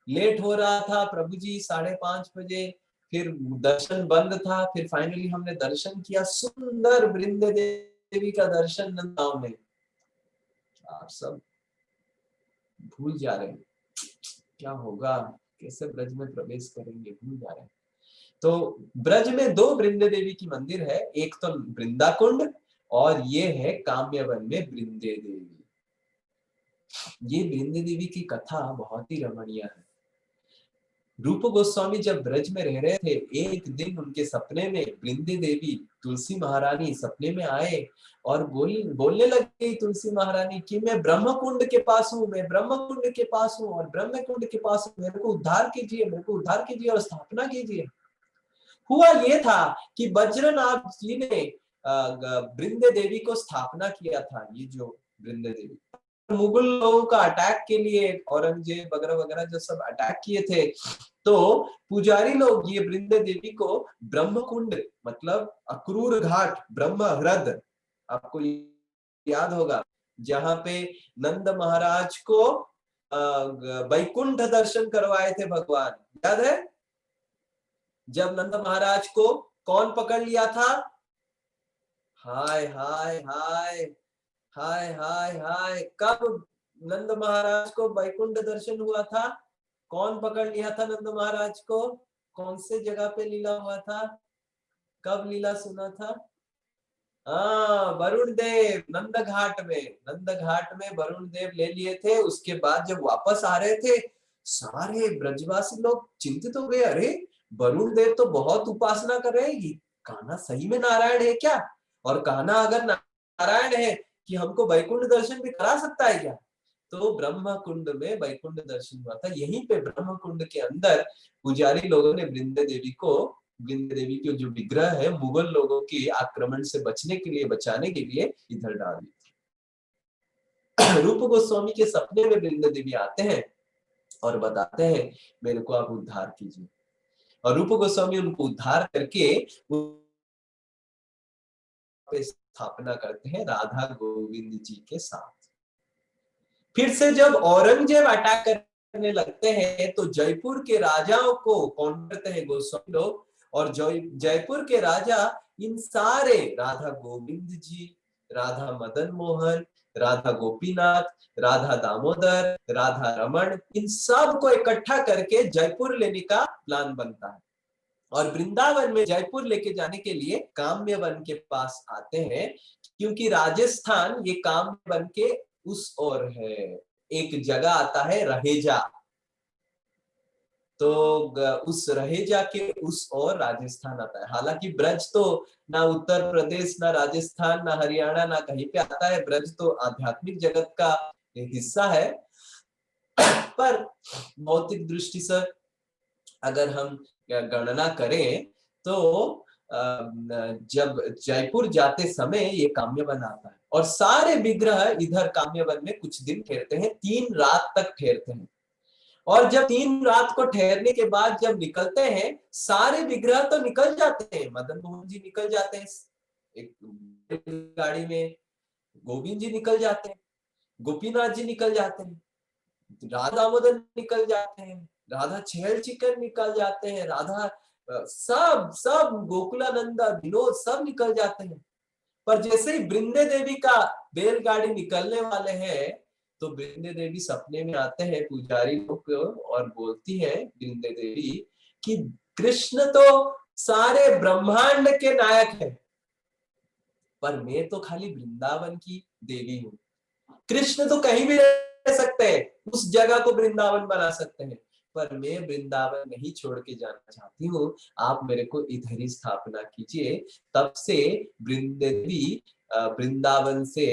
लेट हो रहा था प्रभु जी, 5:30 बजे, फिर दर्शन बंद था, फिर फाइनली हमने दर्शन किया, सुंदर वृंदे देवी का दर्शन नंदगांव में। आप सब भूल जा रहे हैं, क्या होगा, कैसे ब्रज में प्रवेश करेंगे, भूल जा रहे हैं। तो ब्रज में दो वृंदे देवी की मंदिर है, एक तो वृंदा कुंड और ये है काम्यवन में वृंदे देवी। ये वृंदे देवी की कथा बहुत ही रमणीय है। रूप गोस्वामी जब ब्रज में रह रहे थे, एक दिन उनके सपने में वृंदे देवी तुलसी महारानी सपने में आए और बोलने लगी तुलसी महारानी कि मैं ब्रह्म कुंड के पास हूँ, मैं ब्रह्म कुंड के पास हूँ और ब्रह्म कुंड के पास हूँ, मेरे को उद्धार कीजिए, मेरे को उद्धार कीजिए और स्थापना कीजिए। हुआ ये था कि बज्रनाथ जी ने वृंदे देवी को स्थापना किया था। ये जो वृंदे देवी मुगल लोगों का अटैक के लिए, औरंगजेब वगैरह वगैरह जो सब अटैक किए थे, तो पुजारी लोग ये वृंदे देवी को ब्रह्मकुंड मतलब अक्रूर घाट ब्रह्म ह्रद, आपको याद होगा, जहां पे नंद महाराज को वैकुंठ दर्शन करवाए थे भगवान, याद है? जब नंद महाराज को कौन पकड़ लिया था? हाय हाय हाय हाय हाय हाय, कब नंद महाराज को वैकुंठ दर्शन हुआ था? कौन पकड़ लिया था नंद महाराज को? कौन से जगह पे लीला हुआ था? कब लीला सुना था? हाँ, वरुण देव, नंद घाट में, नंद घाट में वरुण देव ले लिए थे। उसके बाद जब वापस आ रहे थे, सारे ब्रजवासी लोग चिंतित हो गए, अरे वरुण देव तो बहुत उपासना कर रहे हैं, कान्हा सही में नारायण है क्या? और कान्हा अगर नारायण है कि हमको वैकुंठ दर्शन भी करा सकता है क्या? तो ब्रह्म कुंड में वैकुंठ दर्शन हुआ था। यहीं पे ब्रह्म कुंड के अंदर पुजारी लोगों ने वृंदे देवी को, वृंदे देवी के जो विग्रह है, मुगल लोगों के आक्रमण से बचने के लिए, बचाने के लिए इधर डाल दी थी। रूप गोस्वामी के सपने में वृंदे देवी आते हैं और बताते हैं मेरे को आप उद्धार कीजिए, और रूप गोस्वामी उनको उद्धार करके स्थापना करते हैं राधा गोविंद जी के साथ। फिर से जब औरंगजेब अटैक करने लगते हैं, तो जयपुर के राजाओं को कौन करते हैं? गोस्वामी लोग। और जयपुर के राजा इन सारे राधा गोविंद जी, राधा मदन मोहन, राधा गोपीनाथ, राधा दामोदर, राधा रमन, इन सब को इकट्ठा करके जयपुर लेने का प्लान बनता है। और वृंदावन में जयपुर लेके जाने के लिए काम्यवन के पास आते हैं, क्योंकि राजस्थान ये काम्यवन के उस ओर है। एक जगह आता है रहेजा, तो उस रहेजा के उस ओर राजस्थान आता है। हालांकि ब्रज तो ना उत्तर प्रदेश, ना राजस्थान, ना हरियाणा, ना कहीं पे आता है। ब्रज तो आध्यात्मिक जगत का हिस्सा है, पर भौतिक दृष्टि से अगर हम गणना करें तो जब जयपुर जाते समय ये काम्यवन आता है और सारे विग्रह इधर काम्यवन में कुछ दिन ठहरते हैं, 3 रात तक ठहरते हैं। और जब 3 रात को ठहरने के बाद जब निकलते हैं, सारे विग्रह तो निकल जाते हैं, मदन मोहन जी निकल जाते हैं एक गाड़ी में, गोविंद जी निकल जाते हैं, गोपीनाथ जी निकल जाते हैं, राधा मदन निकल जाते हैं, राधा छेल चिकन निकल जाते हैं, राधा सब सब गोकुलानंदा विनोद सब निकल जाते हैं। पर जैसे ही वृंदे देवी का बैलगाड़ी निकलने वाले हैं, तो वृंदे देवी सपने में आते हैं पुजारी लोग और बोलती है वृंदे देवी कि कृष्ण तो सारे ब्रह्मांड के नायक है, पर मैं तो खाली वृंदावन की देवी हूँ। कृष्ण तो कहीं भी रह सकते हैं, उस जगह को वृंदावन बना सकते हैं, पर मैं वृंदावन नहीं छोड़ के जाना चाहती हूँ, आप मेरे को इधर ही स्थापना कीजिए। तब से वृंदेवी वृंदावन से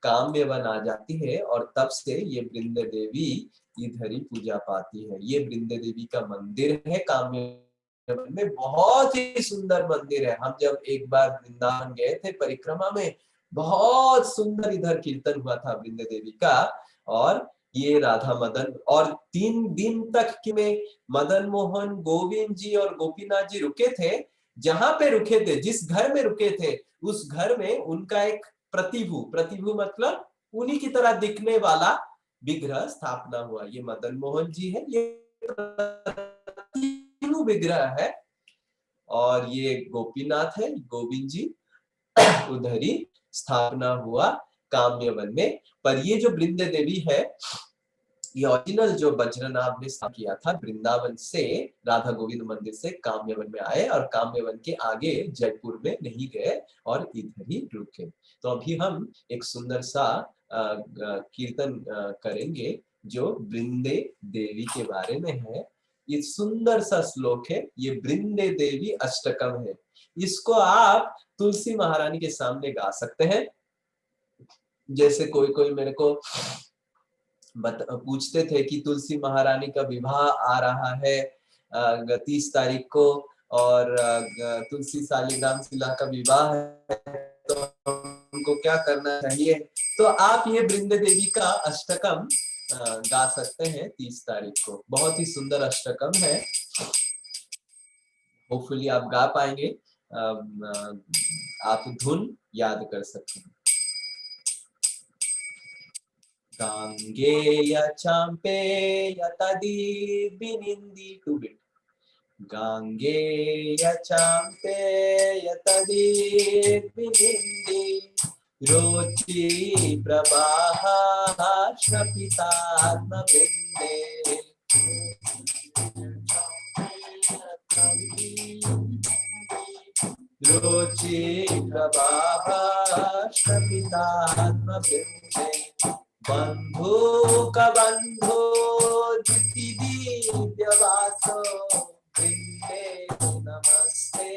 काम्यवन आ जाती है और तब से ये वृंदे देवी इधर ही पूजा पाती है। ये वृंदे देवी का मंदिर है काम्यवन में, बहुत ही सुंदर मंदिर है। हम जब एक बार वृंदावन गए थे परिक्रमा में, बहुत सुंदर इधर कीर्तन हुआ था वृंदे देवी का। और ये राधा मदन, और 3 दिन तक कि में मदन मोहन, गोविंद जी और गोपीनाथ जी रुके थे। जहां पे रुके थे, जिस घर में रुके थे, उस घर में उनका एक प्रतिभू मतलब उन्हीं की तरह दिखने वाला विग्रह स्थापना हुआ। ये मदन मोहन जी है, ये प्रतिभू विग्रह है, और ये गोपीनाथ है, गोविंद जी, उधर ही स्थापना हुआ काम्यवन में। पर ये जो वृंदे देवी है, ये ओरिजिनल जो वज्रनाभ ने स्थापित किया था वृंदावन से, राधा गोविंद मंदिर से काम्यवन में आए और काम्यवन के आगे जयपुर में नहीं गए और इधर ही रुके। तो अभी हम एक सुंदर सा कीर्तन करेंगे जो वृंदे देवी के बारे में है। ये सुंदर सा श्लोक है, ये वृंदे देवी अष्टकम है। इसको आप तुलसी महारानी के सामने गा सकते हैं। जैसे कोई कोई मेरे को पूछते थे कि तुलसी महारानी का विवाह आ रहा है 30 तारीख को, और तुलसी शालिग्राम शिला का विवाह है, तो उनको क्या करना चाहिए? तो आप ये वृंदे देवी का अष्टकम गा सकते हैं 30 तारीख को। बहुत ही सुंदर अष्टकम है, होपफुली आप गा पाएंगे, आप धुन याद कर सकते हैं। गांगेय चांपेय तदीर्भिनिंदी, 2 बिट। गांगेय चांपेय तदीर्भिनिंदी, रोचि प्रवाहा श्रपितात्म वृंदे। रोचि प्रवाहा श्रपितात्म वृंदे, बंधु का बंधु दिव्यवासो वृंदे नमस्ते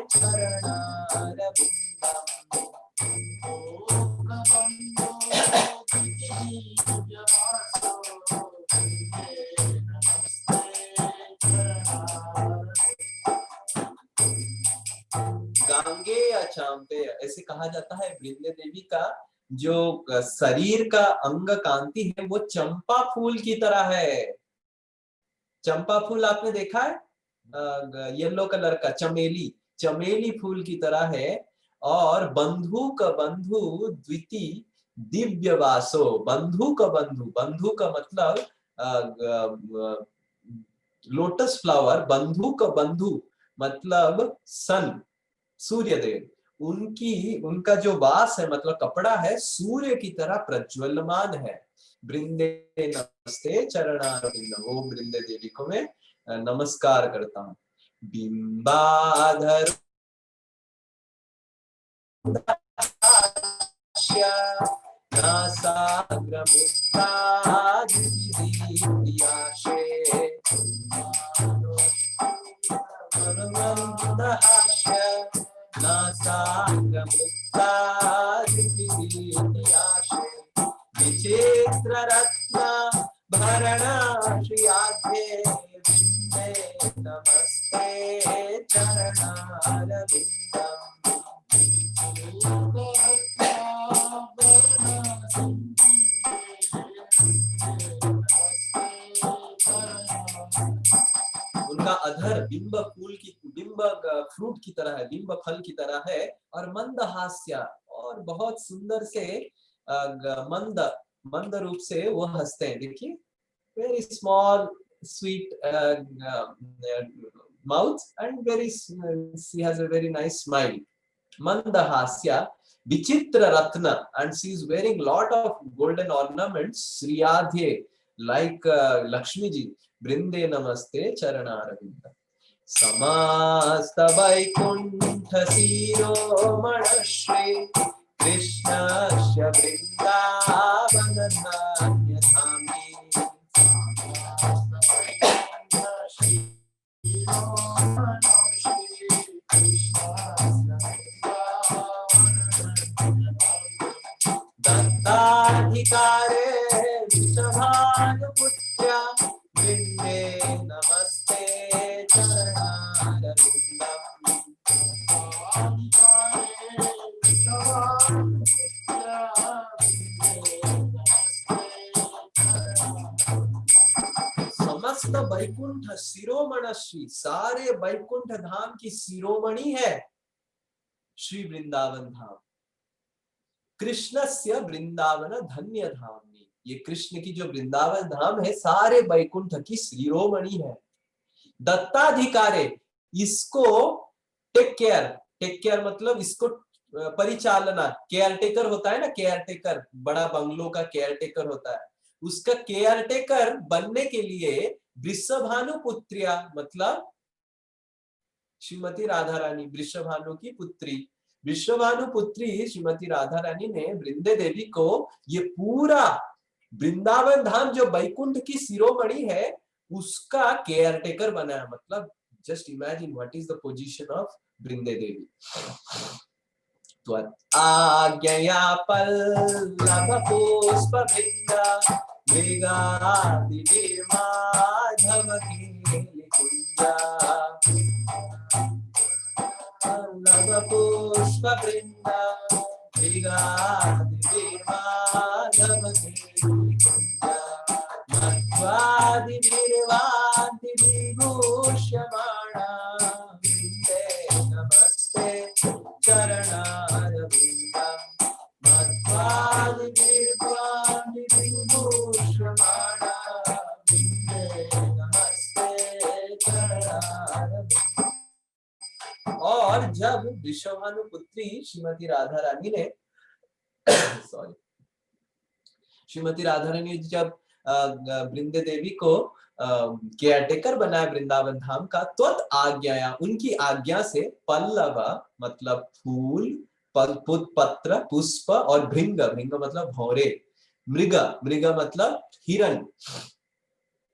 चरणारविंदम। गांगे अचांपे, ऐसे कहा जाता है वृंदे देवी का जो शरीर का अंग कांति है वो चंपा फूल की तरह है। चंपा फूल आपने देखा है, येलो कलर का, चमेली फूल की तरह है। और बंधु का बंधु द्वितीय दिव्य वासो, बंधु का मतलब लोटस फ्लावर, बंधु का बंधु मतलब सन, सूर्यदेव, उनका जो वास है मतलब कपड़ा है, सूर्य की तरह प्रज्वलमान है। वृंदे नमस्ते चरणारविंदम, वो वृंदे देवी को मैं नमस्कार करता हूँ। बिंबाधर विचित्र रत्न भरण श्रियाध्ये वृंदे नमस्ते नमस्ते चरणारविन्दम् उनका अधर बिंब फूल की बिंब फ्रूट की तरह है, बिंब फल की तरह है, और मंद हास्य, और बहुत सुंदर से मंद मंद रूप से वो हंसते हैं। देखिए, very small sweet mouth and very she has a very nice smile. Mandahasya Vichitra Ratna, and she is wearing lot of golden ornaments. Sriyadhe, like Lakshmi ji. Brinde namaste charanaravinda. Samasta vaikuntha siro manashri Krishnasya vrindavana dhami. दत्ताधिकारे वृषभानुपुत्र्या वृन्दे नमस्ते चरणारविन्दम् समस्त वैकुंठ शिरोमणि, सारे वैकुंठ धाम की शिरोमणि है श्री वृंदावन धाम। कृष्णस्य वृंदावन धन्य धामनी, ये कृष्ण की जो वृंदावन धाम है सारे वैकुंठ की शिरोमणि है। दत्ताधिकारे, इसको टेक केयर मतलब इसको परिचालना, केयर टेकर होता है ना, केयर टेकर, बड़ा बंगलों का केयर टेकर होता है, उसका केयर टेकर बनने के लिए वृषभानुपुत्रिया मतलब श्रीमती राधा रानी, वृषभानु की पुत्री, विश्वभानुपुत्री श्रीमती राधा रानी ने वृंदे देवी को ये पूरा वृंदावन धाम जो वैकुंठ की शिरोमणि है उसका केयर टेकर बनाया। मतलब just imagine what is the position of Vrinda Devi. तो आज्ञया पल्लव पुष्प वृंदा मृगादिमाधव कुंजा पल्लव पुष्प वृंदा मृगादिमाधव कुंजा मध्वादिर्वादि विभूषमाणा वृंदे नमस्ते चरणारविन्दम् मध्वादिर्वादि विभूषमाणा वृंदे नमस्ते चरणारविन्दम्। और जब विश्वभानुपुत्री श्रीमती राधा रानी ने श्रीमती राधा रानी जब वृंदे देवी को केयरटेकर बनाया वृंदावन धाम का, त्वत आज्ञाया, उनकी आज्ञा से पल्लव मतलब फूल, पत्र, पुष्प और भृंग, भृंग मतलब भौरे, मृग, मृग मतलब हिरण,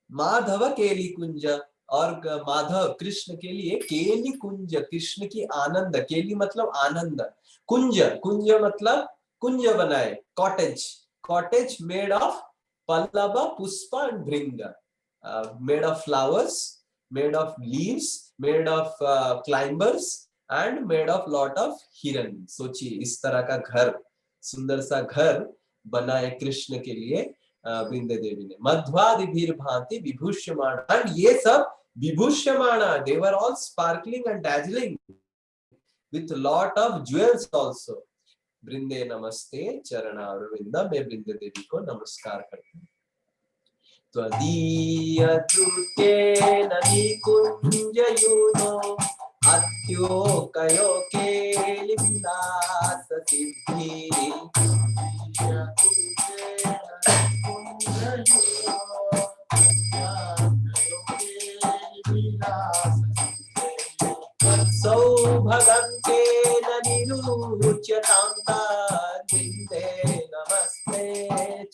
माधव केली कुंज, और माधव कृष्ण के लिए केली कुंज, कृष्ण की आनंद, केली मतलब आनंद, कुंज, कुंज मतलब कुंज बनाए, कॉटेज, कॉटेज मेड ऑफ पल्लव पुष्प एंड भृंग, made of flowers, made of leaves, made of climbers and made of lot of हिरन। सोचिए इस तरह का घर, सुंदर सा घर बनाए कृष्ण के लिए वृंदे देवी ने। मध्वादिभिर भांति विभूषमाण, एंड ये सब विभूषमाणा, they were all sparkling and dazzling with lot of jewels also। वृंदे नमस्ते चरणारविंद, मैं वृंदे देवी को नमस्कार करती हूँ। त्वदीय दूतेन निकुंजयूनो अत्योकयो केलि विलास सिद्धि सौभगं केन निरुच्यतां वृंदे नमस्ते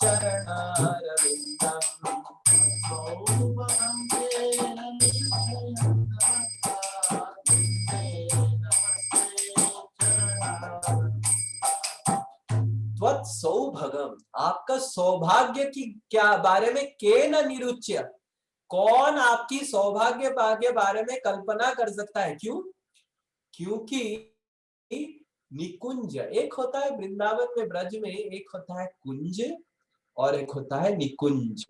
चरणारविन्दम्। सौभगं केन त्वत् सौभगम, आपका सौभाग्य की क्या बारे में, केन निरुच्य, कौन आपकी सौभाग्य के बारे में कल्पना कर सकता है? क्यों? क्योंकि निकुंज, एक होता है वृंदावन में, ब्रज में एक होता है कुंज और एक होता है निकुंज।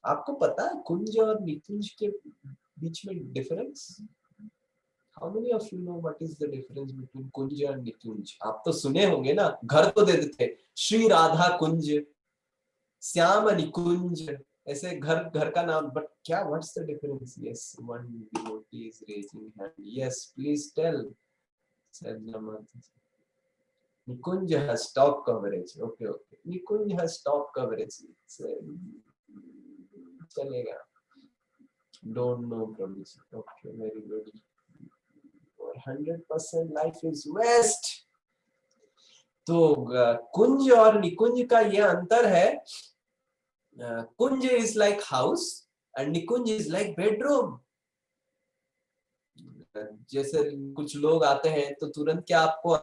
आपको पता है कुंज और निकुंज के बीच में difference? How many of you know what is the difference between कुंज और निकुंज? आप तो सुने होंगे ना, घर तो दे देते, श्री राधा कुंज, श्याम निकुंज, ऐसे घर घर का नाम, बट क्या, what's the difference? Yes, one devotee is raising hand, yes please tell. Nikunj has top coverage, okay okay, Nikunj has top coverage, चलेगा, don't know Prabhu ji, okay very good, 100% life is waste। तो कुंज और निकुंज का ये अंतर है, kunj is like house and nikunj is like bedroom. जैसे कुछ लोग आते हैं तो तुरंत क्या आपको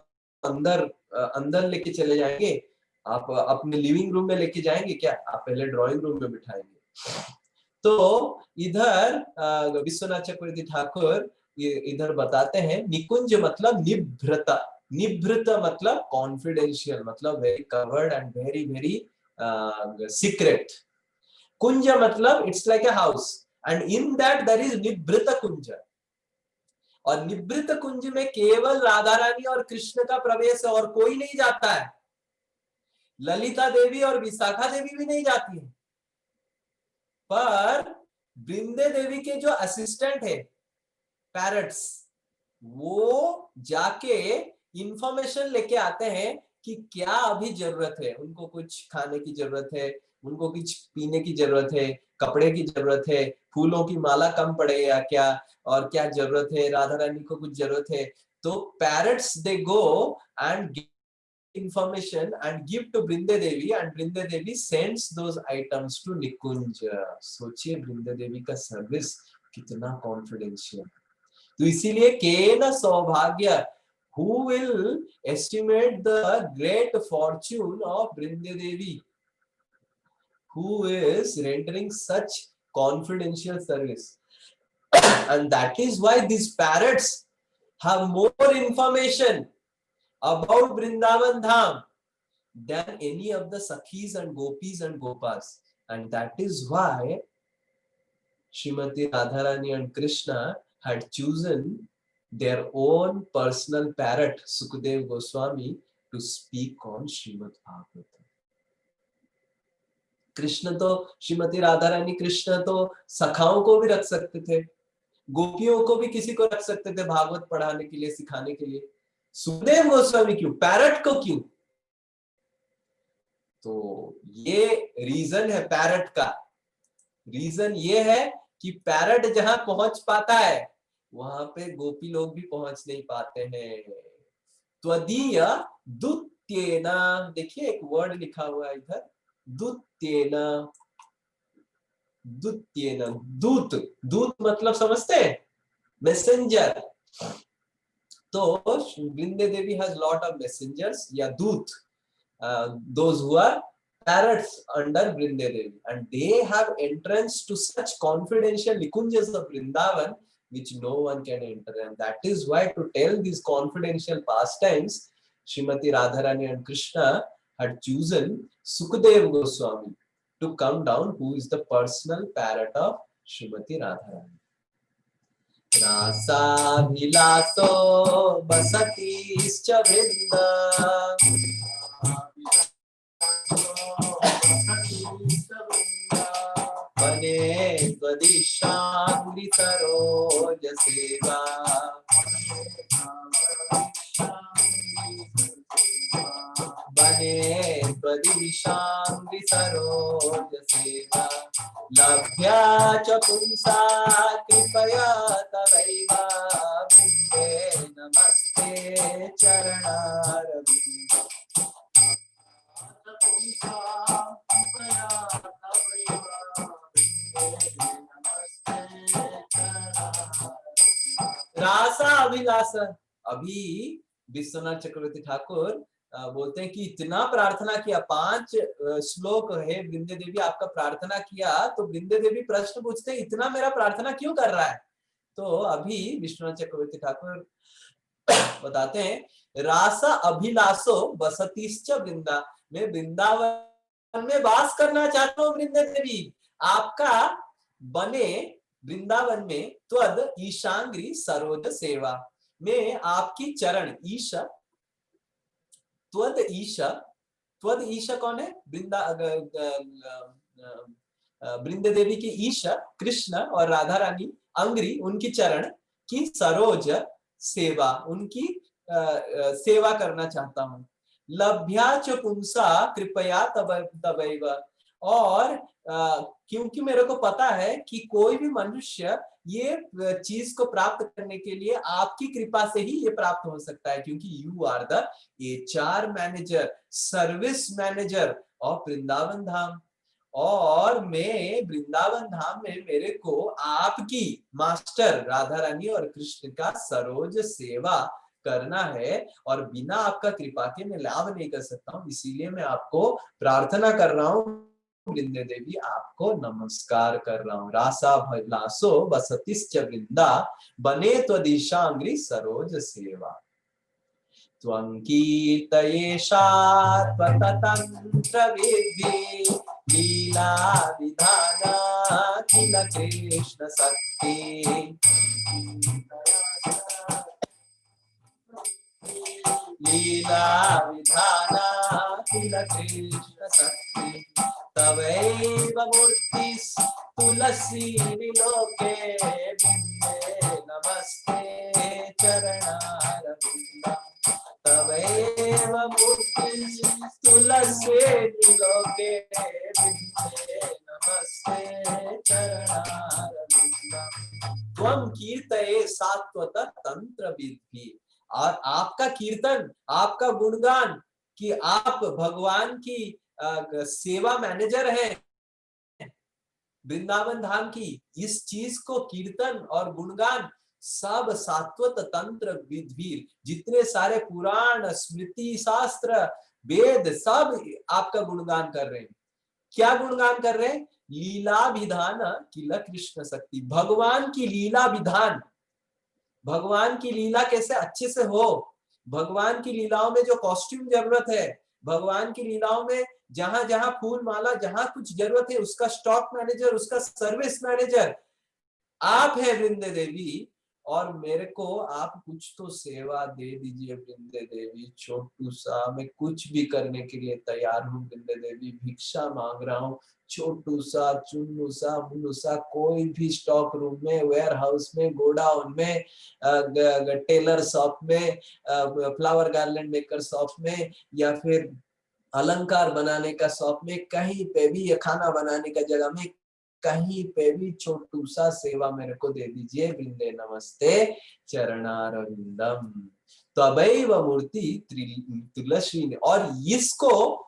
अंदर अंदर लेके चले जाएंगे? आप अपने लिविंग रूम में लेके जाएंगे क्या? आप पहले ड्राइंग रूम में बिठाएंगे। तो इधर विश्वनाथ चक्रवर्ती ठाकुर इधर बताते हैं निकुंज मतलब निभृत, निभृत मतलब कॉन्फिडेंशियल, मतलब very covered and very very secret. कुंज मतलब it's like a house and in that there is nibhrit kunj, और निभृत कुंज में केवल राधा रानी और कृष्ण का प्रवेश है और कोई नहीं जाता है। ललिता देवी और विशाखा देवी भी नहीं जाती है, पर वृंदे देवी के जो असिस्टेंट है पैरट्स, वो जाके इंफॉर्मेशन लेके आते हैं कि क्या अभी जरूरत है, उनको कुछ खाने की जरूरत है, उनको कुछ पीने की जरूरत है, कपड़े की जरूरत है, फूलों की माला कम पड़े या क्या, और क्या जरूरत है, राधा रानी को कुछ जरूरत है। तो parrots they go and information and give to Brinde Devi and Brinde Devi sends those items to Nikunj। सोचिए Brinde Devi का सर्विस कितना कॉन्फिडेंशियल। तो इसीलिए केन सौभाग्य, who will estimate the great fortune of Brinde Devi, who is rendering such confidential service, and that is why these parrots have more information about Vrindavan Dham than any of the Sakhis and Gopis and Gopas, and that is why Srimati Radharani and Krishna had chosen their own personal parrot Sukadev Goswami to speak on Srimad Bhagavatam। Krishna तो, श्रीमती राधा रानी कृष्ण तो सखाओं को भी रख सकते थे, गोपियों को भी किसी को रख सकते थे भागवत पढ़ाने के लिए, सिखाने के लिए। सुखदेव गोस्वामी क्यों, पैरट को क्यों? तो ये रीजन है पैरट का। रीजन ये है कि पैरट जहां पहुंच पाता है वहां पे गोपी लोग भी पहुंच नहीं पाते हैं। त्वदीय दूत्येन, देखिए एक वर्ड लिखा हुआ है इधर, दूत्येन, दूत्येन, दूत, दूत मतलब समझते हैं, मैसेंजर। तो वृंदे देवी हैज लॉट ऑफ मैसेंजर्स या दूत, those who are parrots under Brinde Devi, and they have entrance to such confidential nikunjas of Vrindavan which no one can enter, and that is why to tell these confidential pastimes Srimati Radharani and Krishna had chosen Sukadev Goswami to come down, who is the personal parrot of Srimati Radharani। रासाभिलाषो बसतीश्च वृन्द वने त्वदीशाङ्घ्रि सरोजसेवा, वने त्वदीशाङ्घ्रि सरोजसेवा, लभ्या च पुंसा कृपया तवैव, वृन्दे नमस्ते चरणारविन्द। रासा अभिलाष, अभी विश्वनाथ चक्रवर्ती ठाकुर बोलते हैं कि इतना प्रार्थना किया, 5 श्लोक है वृंदे देवी आपका प्रार्थना किया, तो वृंदे देवी प्रश्न पूछते हैं इतना मेरा प्रार्थना क्यों कर रहा है। तो अभी विश्वनाथ चक्रवर्ती ठाकुर बताते हैं रासा अभिलाषो बसतीश्च वृंदा, मैं वृंदावन में वास करना चाहता हूँ वृंदे देवी, आपका बने वृंदावन में त्वद ईशांग्री सरोज सेवा, मैं आपकी चरण ईशा, त्वद ईशा, त्वद ईशा कौन है, वृंदे देवी की ईशा कृष्ण और राधा रानी, अंग्री उनकी चरण की सरोज सेवा, उनकी सेवा करना चाहता हूँ। लभ्या च पुंसा कृपया तवैव, और क्योंकि मेरे को पता है कि कोई भी मनुष्य ये चीज को प्राप्त करने के लिए आपकी कृपा से ही ये प्राप्त हो सकता है, क्योंकि you are the HR manager, service manager of Vrindavan Dham, और मैं वृंदावन धाम में मेरे को आपकी मास्टर राधा रानी और कृष्ण का सरोज सेवा करना है, और बिना आपका कृपा के मैं लाभ नहीं कर सकता हूँ, इसीलिए मैं आपको प्रार्थना कर रहा हूँ वृंदे देवी, आपको नमस्कार कर रहा हूँ। रासा भलासो बसतिश्च वृंदा बने त्वदीशांग्री सरोज सेवा, त्वं कीर्तयेशात्मतन्त्र विद्धि लीला विधाना किल कृष्ण शक्ति, लीला विधाना किल कृष्ण शक्ति, तवैव मूर्तिस् तुलसी विलोके बिंदे नमस्ते चरणारविन्दम्, तवैव मूर्तिस् तुलसी विलोके बिंदे नमस्ते चरणारविन्दम्, त्वं कीर्तये सात्वत तंत्र विद्धि, और आपका कीर्तन, आपका गुणगान, कि आप भगवान की सेवा मैनेजर हैं वृंदावन धाम की, इस चीज को कीर्तन और गुणगान सब सात्वत तंत्र विधि, जितने सारे पुराण स्मृति शास्त्र वेद सब आपका गुणगान कर रहे हैं। क्या गुणगान कर रहे हैं? लीला विधान किल कृष्ण शक्ति, भगवान की लीला विधान, भगवान की लीला कैसे अच्छे से हो, भगवान की लीलाओं में जो कॉस्ट्यूम जरूरत है, भगवान की लीलाओं में जहां जहां फूल माला जहां कुछ जरूरत है, उसका स्टॉक मैनेजर, उसका सर्विस मैनेजर आप है वृंदे देवी, और मेरे को आप कुछ तो सेवा दे दीजिए वृंदे देवी, छोटू सा मैं कुछ भी करने के लिए तैयार हूँ वृंदे देवी, भिक्षा मांग रहा हूँ, छोटू सा चुन्नू सा मुन्नू सा, कोई भी स्टॉक रूम में, वेयर हाउस में, गोडाउन में, टेलर शॉप में, फ्लावर गार्लैंड मेकर शॉप में, या फिर अलंकार बनाने का शॉप में, कहीं पे भी, या खाना बनाने का जगह में, कहीं पे भी छोटू सा सेवा मेरे को दे दीजिए, वृंदे नमस्ते चरणारविंदम, तवैव मूर्ति तुलसी ने, और इसको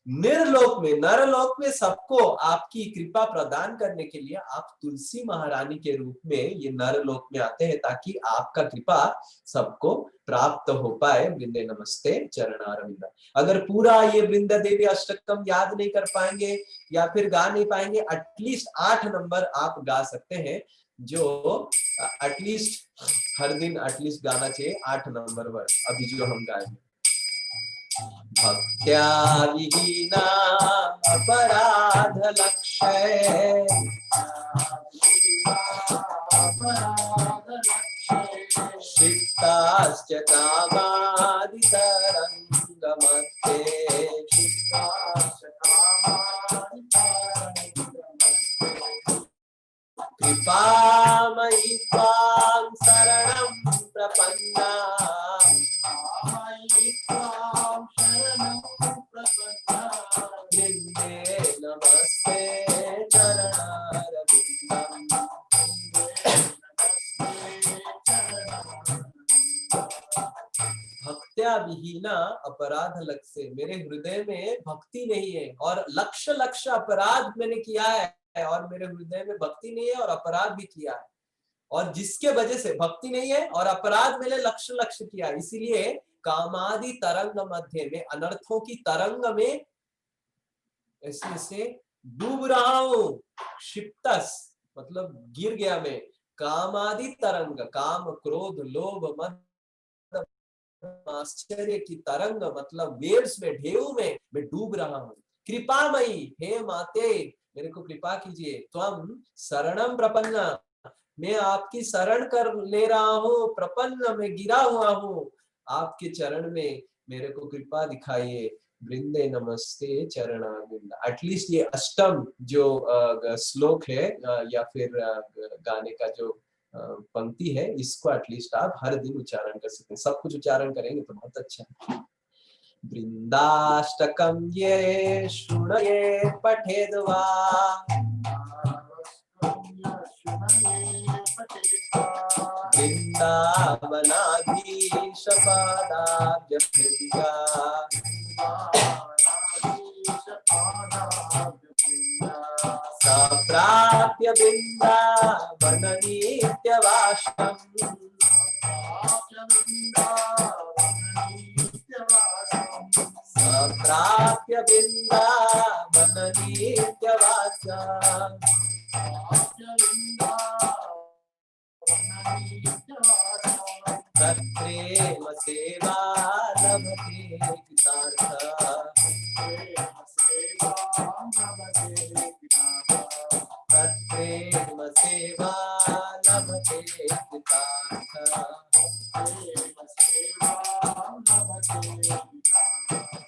निर्लोक में नरलोक में सबको आपकी कृपा प्रदान करने के लिए आप तुलसी महारानी के रूप में ये नरलोक में आते हैं, ताकि आपका कृपा सबको प्राप्त हो पाए, वृंदे नमस्ते चरणारविंद। अगर पूरा ये वृंदा देवी अष्टकम याद नहीं कर पाएंगे या फिर गा नहीं पाएंगे, एटलीस्ट 8 नंबर आप गा सकते हैं, जो एटलीस्ट हर दिन एटलीस्ट गाना चाहिए 8 नंबर वर्ड, अभी जो हम गाएंगे। भक्त्या विहीना अपराध लक्ष्य, क्षिप्ताश्च कामादितरङ्गमध्ये, कृपामयि त्वां शरणं प्रपन्ना, वृंदे नमस्ते चरणारविन्दम्, भक्त्या विहीना अपराध लक्ष्य, मेरे हृदय में भक्ति नहीं है और लक्ष्य लक्ष्य अपराध मैंने किया है, और मेरे हृदय में भक्ति नहीं है और अपराध भी किया है, और जिसके वजह से भक्ति नहीं है और अपराध मैंने लक्ष्य लक्ष्य किया, इसीलिए कामादि तरंग मध्य में, अनर्थों की तरंग में ऐसे से डूब रहा हूं। क्षिप्तस मतलब गिर गया मैं। कामादि तरंग, काम क्रोध लोभ मद आश्चर्य की तरंग मतलब वेव्स में, ढेउ में मैं डूब रहा हूँ। कृपामयी, हे माते मेरे को कृपा कीजिए। त्वम शरणम प्रपन्ना, मैं आपकी शरण कर ले रहा हूँ। प्रपन्न, मैं गिरा हुआ हूँ आपके चरण में, मेरे को कृपा दिखाइए। वृंदे नमस्ते चरणारविंद। एटलीस्ट ये अष्टम जो श्लोक है या फिर गाने का जो पंक्ति है, इसको एटलीस्ट आप हर दिन उच्चारण कर सकते हैं। सब कुछ उच्चारण करेंगे तो बहुत अच्छा है। वृंदाष्टकम ये शृणये पठेद वा, वृंदावनाधीश पादाब्ज भृंगा, सप्राप्य वृंदावन नित्यवासम्, सप्राप्य वृंदावन नित्यवासम्। तत्प्रेम सेवा लभते कृतार्थ, तत्प्रेम सेवा लभते कृतार्थ।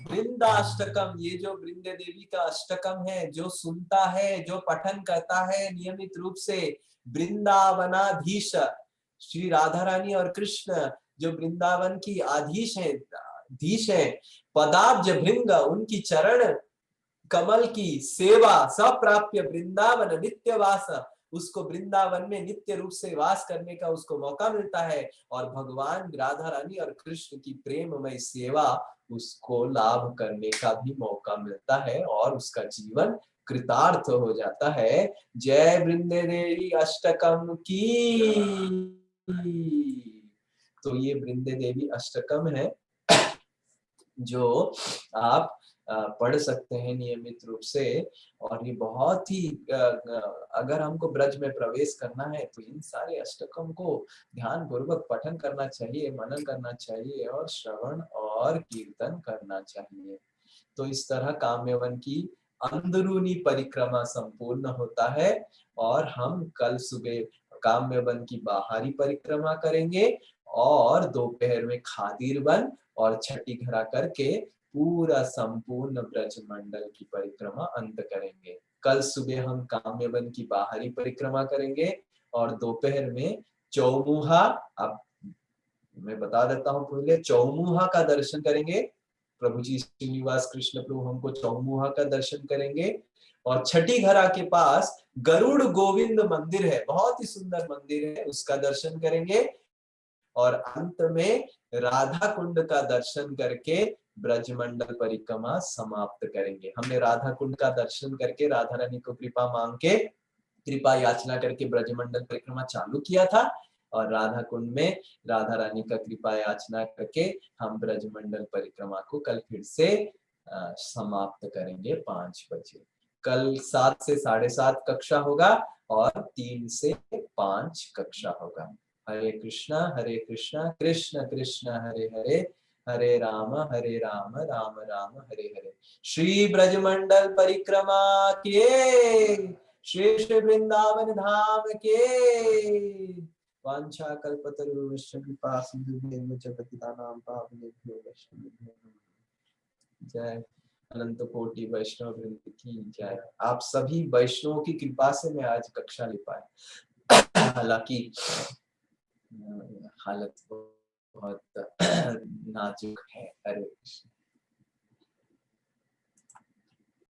वृंदाष्टकम, ये जो वृंद देवी का अष्टकम है, जो सुनता है, जो पठन करता है नियमित रूप से, वृंदावनाधीश श्री राधा रानी और कृष्ण जो वृंदावन की आधीश है, धीश है, पदाब्ज भृंग उनकी चरण कमल की सेवा, सप्राप्य वृंदावन नित्यवास, उसको वृंदावन में नित्य रूप से वास करने का उसको मौका मिलता है। और भगवान राधा रानी और कृष्ण की प्रेममय सेवा उसको लाभ करने का भी मौका मिलता है और उसका जीवन कृतार्थ हो जाता है। जय वृंदे देवी अष्टकम की। तो ये वृंदे देवी अष्टकम है जो आप पढ़ सकते हैं नियमित रूप से। और ये बहुत ही अगर हमको ब्रज में प्रवेश करना है तो इन सारे अष्टकम को ध्यान पूर्वक पठन करना चाहिए, मनन करना चाहिए और श्रवण और कीर्तन करना चाहिए। तो इस तरह काम्यवन की अंदरूनी परिक्रमा संपूर्ण होता है। और हम कल सुबह काम्यवन की बाहरी परिक्रमा करेंगे और दोपहर में खादीर वन और छठी घरा करके पूरा संपूर्ण ब्रज मंडल की परिक्रमा अंत करेंगे। कल सुबह हम काम्यवन की बाहरी परिक्रमा करेंगे और दोपहर में चौमुहा, अब मैं बता देता हूँ पहले, चौमुहा का दर्शन करेंगे। प्रभु जी श्रीनिवास कृष्ण प्रभु हमको चौमुहा का दर्शन करेंगे। और छठी घरा के पास गरुड़ गोविंद मंदिर है, बहुत ही सुंदर मंदिर है, उसका दर्शन करेंगे। और अंत में राधा कुंड का दर्शन करके ब्रजमंडल परिक्रमा समाप्त करेंगे। हमने राधा कुंड का दर्शन करके राधा रानी को कृपा मांग के, कृपा याचना करके ब्रजमंडल परिक्रमा चालू किया था। और राधा कुंड में राधा रानी का कृपा याचना करके हम ब्रजमंडल परिक्रमा को कल फिर से समाप्त करेंगे 5 बजे। कल 7 से 7:30 कक्षा होगा और 3 से 5 कक्षा होगा। हरे कृष्णा कृष्ण कृष्ण हरे हरे, हरे राम राम राम हरे हरे। श्री ब्रजमंडल परिक्रमा के, श्री श्री वृंदावन धाम के। वांछा कल्पतरुश्च कृपा सिंधुभ्येव च पतितानां पावनेभ्यो वैष्णवेभ्यो नमः। जय अनंत कोटि वैष्णव वृंद की जय। आप सभी वैष्णवों की कृपा से मैं आज कक्षा ले पाया। हालांकि हालत बहुत नाजुक है। हरे कृष्ण।